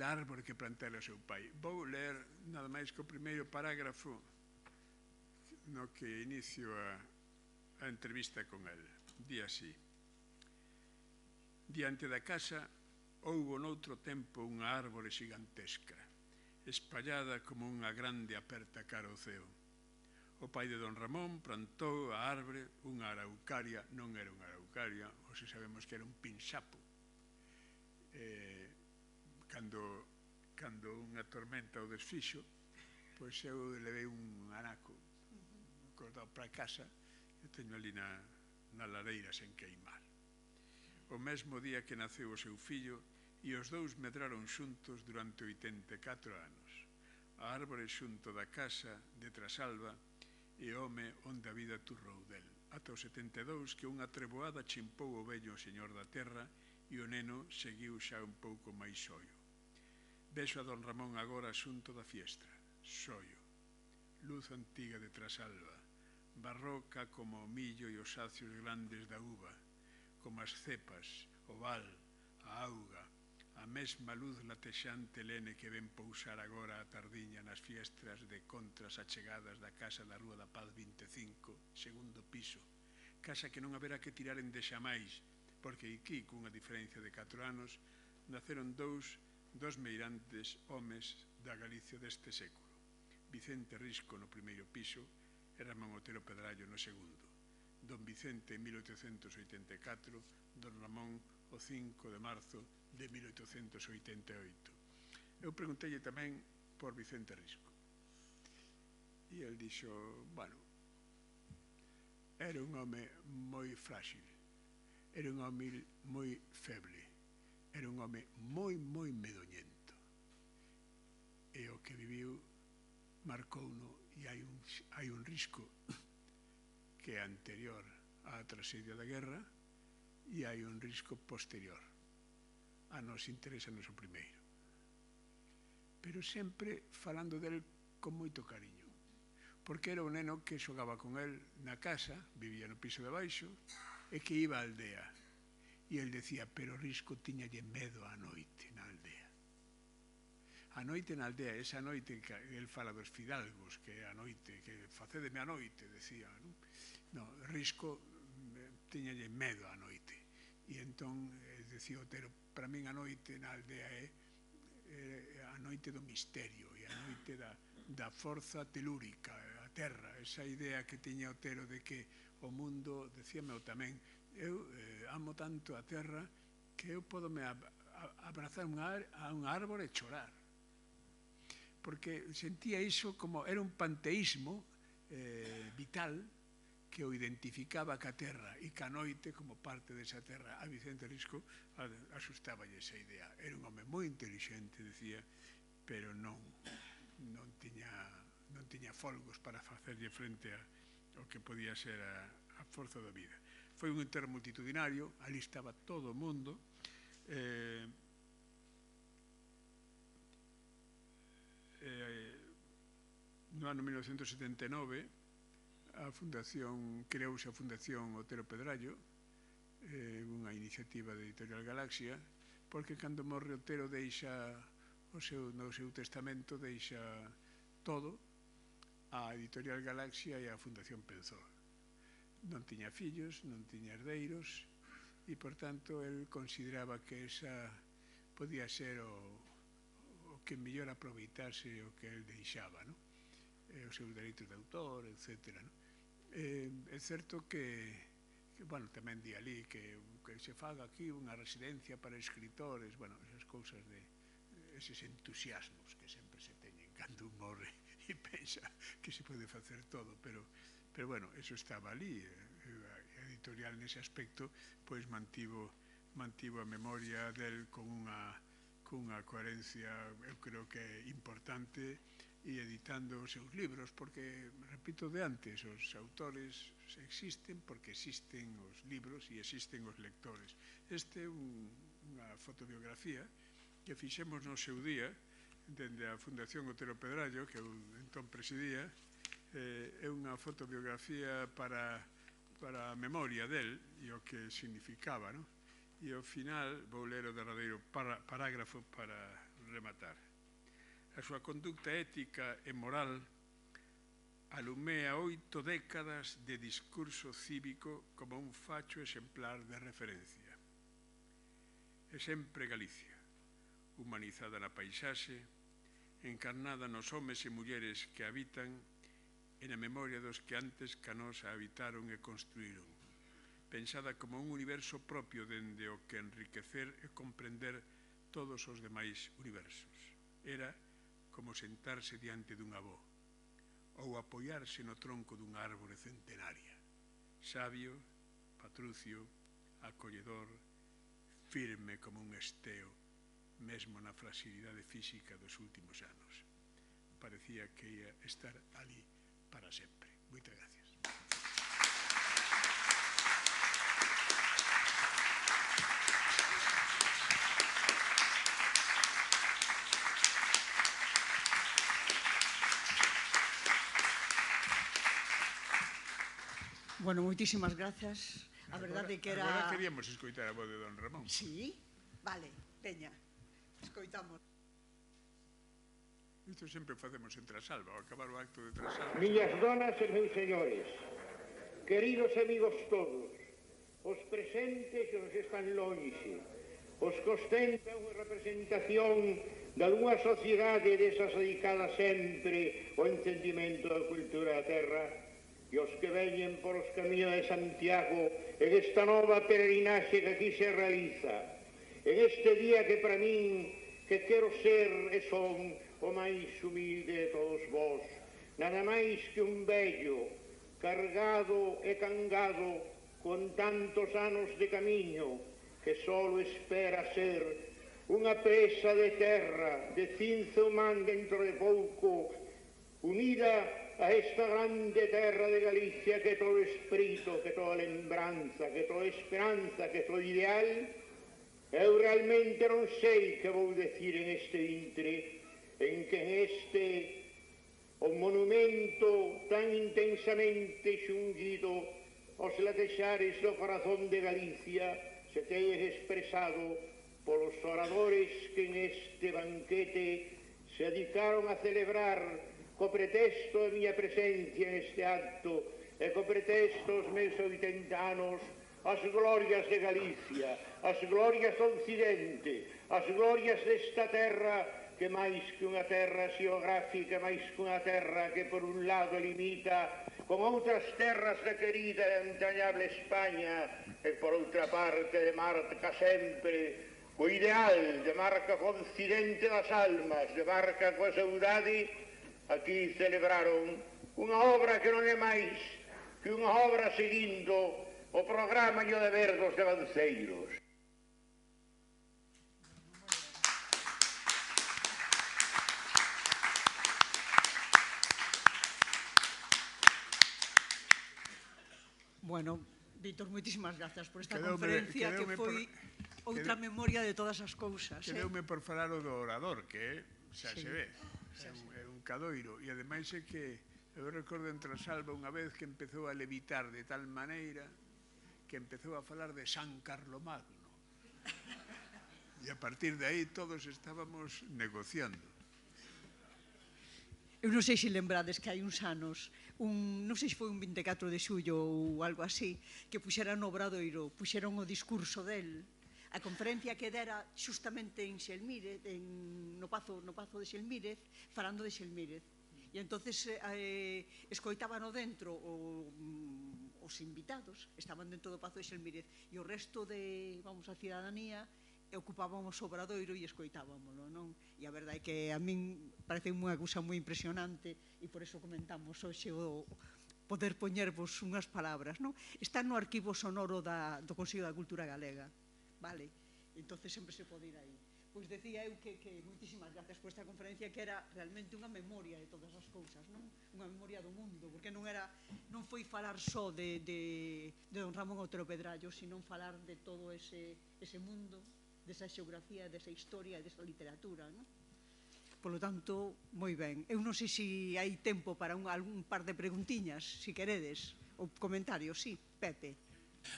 árbore que plantara o seu pai. Vou ler nada máis que o primeiro parágrafo no que inicio a entrevista con el. Di así: diante da casa houbo noutro tempo unha árbore xigantesca, espallada como unha grande aperta cara ao ceo. O pai de don Ramón plantou a árbore, unha araucaria, non era unha araucaria, hoxe sabemos que era un pinsapo. Cando unha tormenta o desfixo, pois eu levei un anaco cortado para casa, e teño ali na lareira sen queimar. O mesmo día que naceu o seu fillo, e os dous medraron xuntos durante 84 anos. A árbore xunto da casa de Trasalba, e o home onde a vida turrou del. Ata o 72, que unha treboada chimpou o vello señor da terra, e o neno seguiu xa un pouco máis xoio. Vexo a don Ramón agora xunto da fiestra, xoio, luz antiga de Trasalba, barroca como o millo e os acios grandes da uva, como as cepas, o val, a auga, a mesma luz latexante lene que ven pousar agora a tardiña nas fiestras de contras achegadas da casa da Rúa da Paz 25, segundo piso, casa que non haberá que tirar en deixamais, porque aquí, cunha diferencia de 4 anos, naceron dous meirantes homes da Galicia deste século. Vicente Risco no primeiro piso e Ramón Otero Pedrallo no segundo. Don Vicente en 1884, don Ramón o 5 de marzo de 1888. Eu preguntei tamén por Vicente Risco. E el dixo, bueno, era un home moi frágil, era un home moi feble, era un home moi medoñento. E o que viviu marcouno, e hai un risco que é anterior á traxedia da guerra e hai un risco posterior. A nos interesa o primeiro. Pero sempre falando del con moito cariño, porque era un neno que xogaba con el na casa, vivía no piso de baixo, e que iba á aldea. E el decía, pero Risco tiñalle medo á noite na aldea. A noite na aldea, esa noite que el fala dos fidalgos, que é a noite, que facédeme a noite, decía, non? No, Risco tiñalle medo á noite. E entón, decía Otero, para min a noite na aldea é a noite do misterio e a noite da forza telúrica, a terra, esa idea que tiña Otero de que o mundo, decíame tamén, eu amo tanto a terra que eu podo me abrazar a un árbore e chorar. Porque sentía iso como era un panteísmo vital que o identificaba ca terra e ca noite como parte desa terra. A Vicente Risco asustaballe esa idea. Era un home moi intelixente, decía, pero non tiña folgos para facerlle frente ao que podía ser a forza da vida. Foi un enterro multitudinario, ali estaba todo o mundo. No ano 1979 creouse a Fundación Otero Pedrallo, unha iniciativa de Editorial Galaxia, porque cando morre Otero deixa no seu testamento deixa todo a Editorial Galaxia e a Fundación Penzol. Non tiña fillos, non tiña herdeiros e, por tanto, el consideraba que esa podía ser o que mellor aproveitase o que el deixaba, non? Os seus dereitos de autor, etc. É certo que bueno, tamén di ali que se faga aquí unha residencia para escritores, bueno, esas cousas de eses entusiasmos que sempre se teñen cando un morre e pensa que se pode facer todo, pero bueno, eso estaba ali. A editorial nese aspecto pois mantivo a memoria del con unha coherencia, eu creo que importante, e editando os seus libros, porque, repito de antes, os autores existen porque existen os libros e existen os lectores. Este é unha fotobiografía que fixemos no seu día dende a Fundación Otero Pedrallo, que eu entón presidía. É unha fotobiografía para a memoria del e o que significaba, non? E ao final vou ler o derradeiro parágrafo para rematar. A súa conducta ética e moral alumea 8 décadas de discurso cívico como un facho exemplar de referencia. É sempre Galicia, humanizada na paisaxe, encarnada nos homes e mulleres que habitan e na memoria dos que antes ca nós a habitaron e construíron, pensada como un universo propio dende o que enriquecer e comprender todos os demais universos. Era como sentarse diante dun avó ou apoiarse no tronco dunha árbore centenaria. Sabio, patrucio, acolledor, firme como un esteo, mesmo na fragilidade física dos últimos anos. Parecía que ia estar ali para sempre. Moitas gracias. Bueno, moitísimas grazas. A verdade que era... Agora queríamos escoitar a voz de don Ramón. Sí? Vale, veña, escoitamos. Isto sempre facemos en Trasalba, ao acabar o acto de Trasalba. Miñas donas e meus señores, queridos amigos todos, os presentes e os que están lonxe, os que ostentan unha representación de unha sociedade desas dedicada sempre ao entendimento da cultura da terra, e os que veñen por os camiños de Santiago en esta nova peregrinaxe que aquí se realiza, en este día que para min que quero ser e son o máis humilde de todos vós, nada máis que un vello, cargado e cangado con tantos anos de camiño, que solo espera ser unha presa de terra, de cinza humán dentro de pouco, unida a esta grande terra de Galicia que todo espírito, que toda lembranza, que toda esperanza, que todo ideal. Eu realmente non sei que vou decir en este intre, en que este o monumento tan intensamente xunguido aos latexares do corazón de Galicia se teñen expresado polos oradores que en este banquete se dedicaron a celebrar co pretexto da miña presencia neste acto e co pretexto dos meus 80 anos as glorias de Galicia, as glorias do Occidente, as glorias desta terra que máis que unha terra xeográfica, máis que unha terra que por un lado limita con outras terras da querida e entrañable España e por outra parte demarca sempre o ideal, demarca co Occidente das almas, demarca coa saudade. Aquí celebraron unha obra que non é máis que unha obra seguindo o programa e o deber dos devanceiros. Bueno, Víctor, moitísimas grazas por esta conferencia que foi outra memoria de todas as cousas. Quedeume por falar o do orador, que xa se ve. É un cadoiro, e ademais é que eu recordo en Trasalba unha vez que empezou a levitar de tal maneira que empezou a falar de San Carlomagno, e a partir de aí todos estábamos negociando. Eu non sei se lembrades que hai uns anos, non sei se foi un 24 de xullo ou algo así, que puxeran no Obradoiro, puxeron o discurso del, a conferencia que dera xustamente en Xelmírez, no pazo de Xelmírez, falando de Xelmírez. E entonces escoitábano dentro os invitados, estaban dentro do pazo de Xelmírez, e o resto de, a cidadanía, ocupábamos o Obradoiro e escoitábamolo, non? E a verdade é que a min parece unha cousa moi impresionante e por eso comentamos hoxe o poder poñervos unhas palabras, non? Está no arquivo sonoro do Consello da Cultura Galega. Vale, entonces sempre se pode ir aí. Pois decía eu que moitísimas grazas por esta conferencia, que era realmente unha memoria de todas as cousas, non? Unha memoria do mundo, porque non foi falar só de don Ramón Otero Pedrallo, sino falar de todo ese mundo, desa xeografía, desa historia e desa literatura, non? Por lo tanto, moi ben. Eu non sei se hai tempo para algún par de preguntiñas, se queredes, ou comentarios. Sí, Pepe.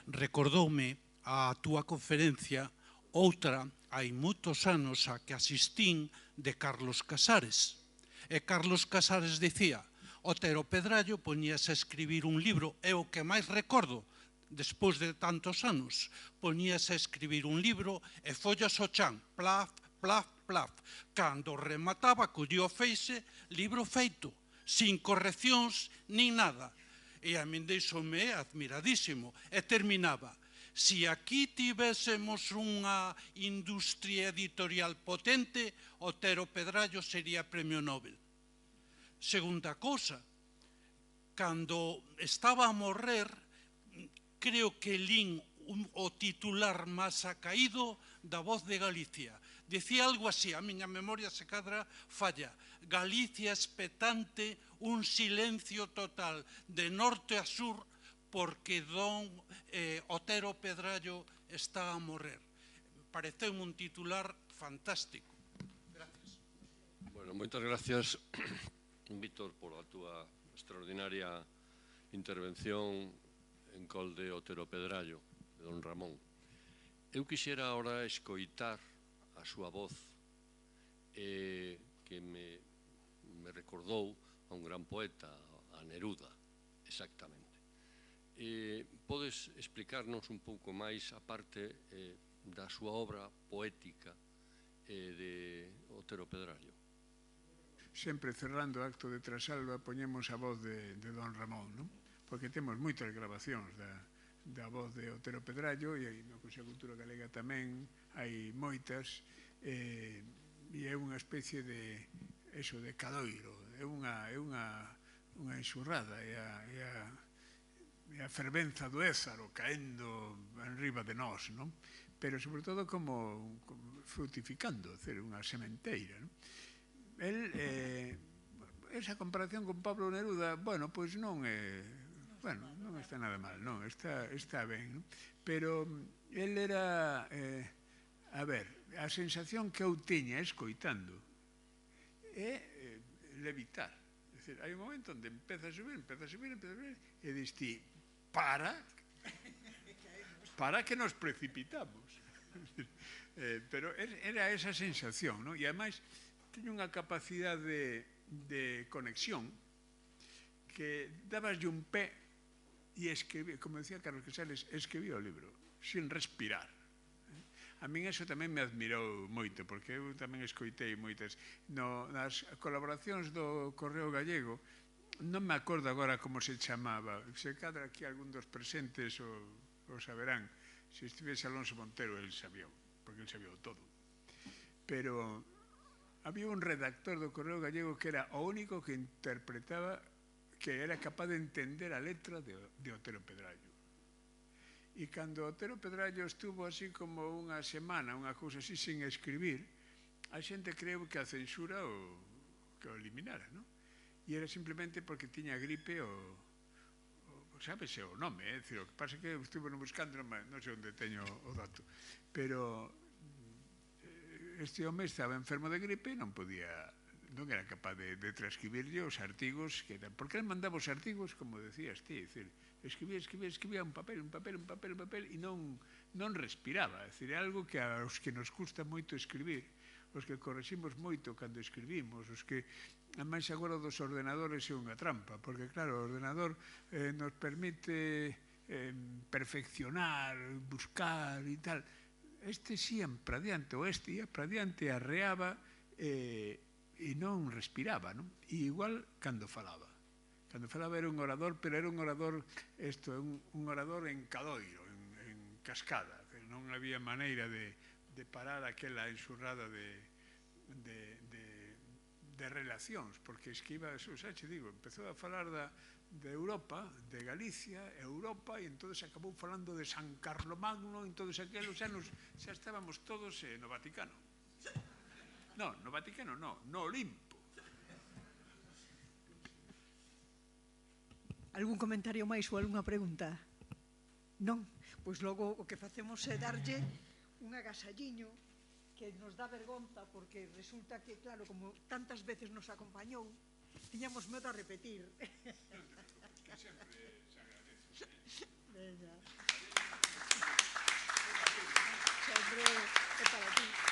Recordoume a túa conferencia outra hai moitos anos a que asistín de Carlos Casares. E Carlos Casares dicía: Otero Pedrallo poñíase a escribir un libro, é o que máis recordo, despois de tantos anos, poñíase a escribir un libro e follas ao chan, plaf, plaf, plaf. Cando remataba, collía o feixe, libro feito, sin correccións nin nada. E a min deixoume admiradísimo. E terminaba: si aquí tivésemos unha industria editorial potente, Otero Pedrallo sería premio Nobel. Segunda cousa, cando estaba a morrer, creo que lín o titular máis acaído da Voz de Galicia. Dicía algo así, a miña memoria se cadra falla: Galicia expectante, un silencio total de norte a sur, porque don Otero Pedrallo está a morrer. Pareceu un titular fantástico. Gracias. Bueno, moitas gracias, Víctor, por a túa extraordinaria intervención encol de Otero Pedrallo, de don Ramón. Eu quixera ahora escoitar a súa voz que me recordou a un gran poeta, a Neruda, exactamente. Podes explicarnos un pouco máis a parte da súa obra poética de Otero Pedrallo? Sempre cerrando o acto de Trasalba poñemos a voz de don Ramón, non? Porque temos moitas grabacións da voz de Otero Pedrallo e no Consello de Cultura Galega tamén hai moitas e é unha especie de eso, de cadoiro, é unha enxurrada, é a fervenza do Ézaro caendo enriba de nós, non? Pero sobre todo como frutificando, unha sementeira, non? Esa comparación con Pablo Neruda, bueno, pois non está nada mal, non, está ben, non? Pero el era, a ver, a sensación que eu tiña escoitando é levitar. É dicir, hai un momento onde empeza a subir, e diste, para que nos precipitamos. Pero era esa sensación, non? E ademais, teño unha capacidade de conexión que dabaslle un pé e escribía, como decía Carlos Casares, escribía o libro, sin respirar. A min eso tamén me admirou moito, porque eu tamén escoitei moitas. Nas colaboracións do Correo Gallego, non me acordo agora como se chamaba, se cadra aquí algún dos presentes o saberán, se estivese Alonso Montero, el sabía, porque el sabía todo. Pero había un redactor do Correo Gallego que era o único que interpretaba, que era capaz de entender a letra de Otero Pedrallo. E cando Otero Pedrallo estuvo así como unha semana, unha cousa así, sin escribir, a xente creu que a censura que o eliminara, non? E era simplemente porque tiña gripe sábese o nome, é dicir, o que pasa que estuve buscando, non sei onde teño o dato, pero este home estaba enfermo de gripe e non era capaz de transcribirlle os artigos, porque ele mandaba os artigos, como decías ti, escribía un papel e non respiraba, é dicir, é algo que aos que nos custa moito escribir, os que correximos moito cando escribimos, os que, ademais agora dos ordenadores é unha trampa, porque claro, o ordenador nos permite perfeccionar, buscar e tal. Este si para diante, ou este ia para diante, arreaba e non respiraba, non? E igual cando falaba. Cando falaba era un orador, pero era un orador, un orador en cadoiro, en cascada. Non había maneira de parar aquela enxurrada de relacións, porque es que iba, xa te digo, empezou a falar de Europa, de Galicia, Europa, e entón acabou falando de San Carlomagno, en todos aqueles anos xa estábamos todos no Vaticano. No Vaticano no Olimpo. Algún comentario máis ou algunha pregunta? Non? Pois logo o que facemos é darlle un agasalliño que nos dá vergonza, porque resulta que, claro, como tantas veces nos acompañou, tiñamos medo a repetir. Que sempre se agradece. Venga. Sempre é para ti.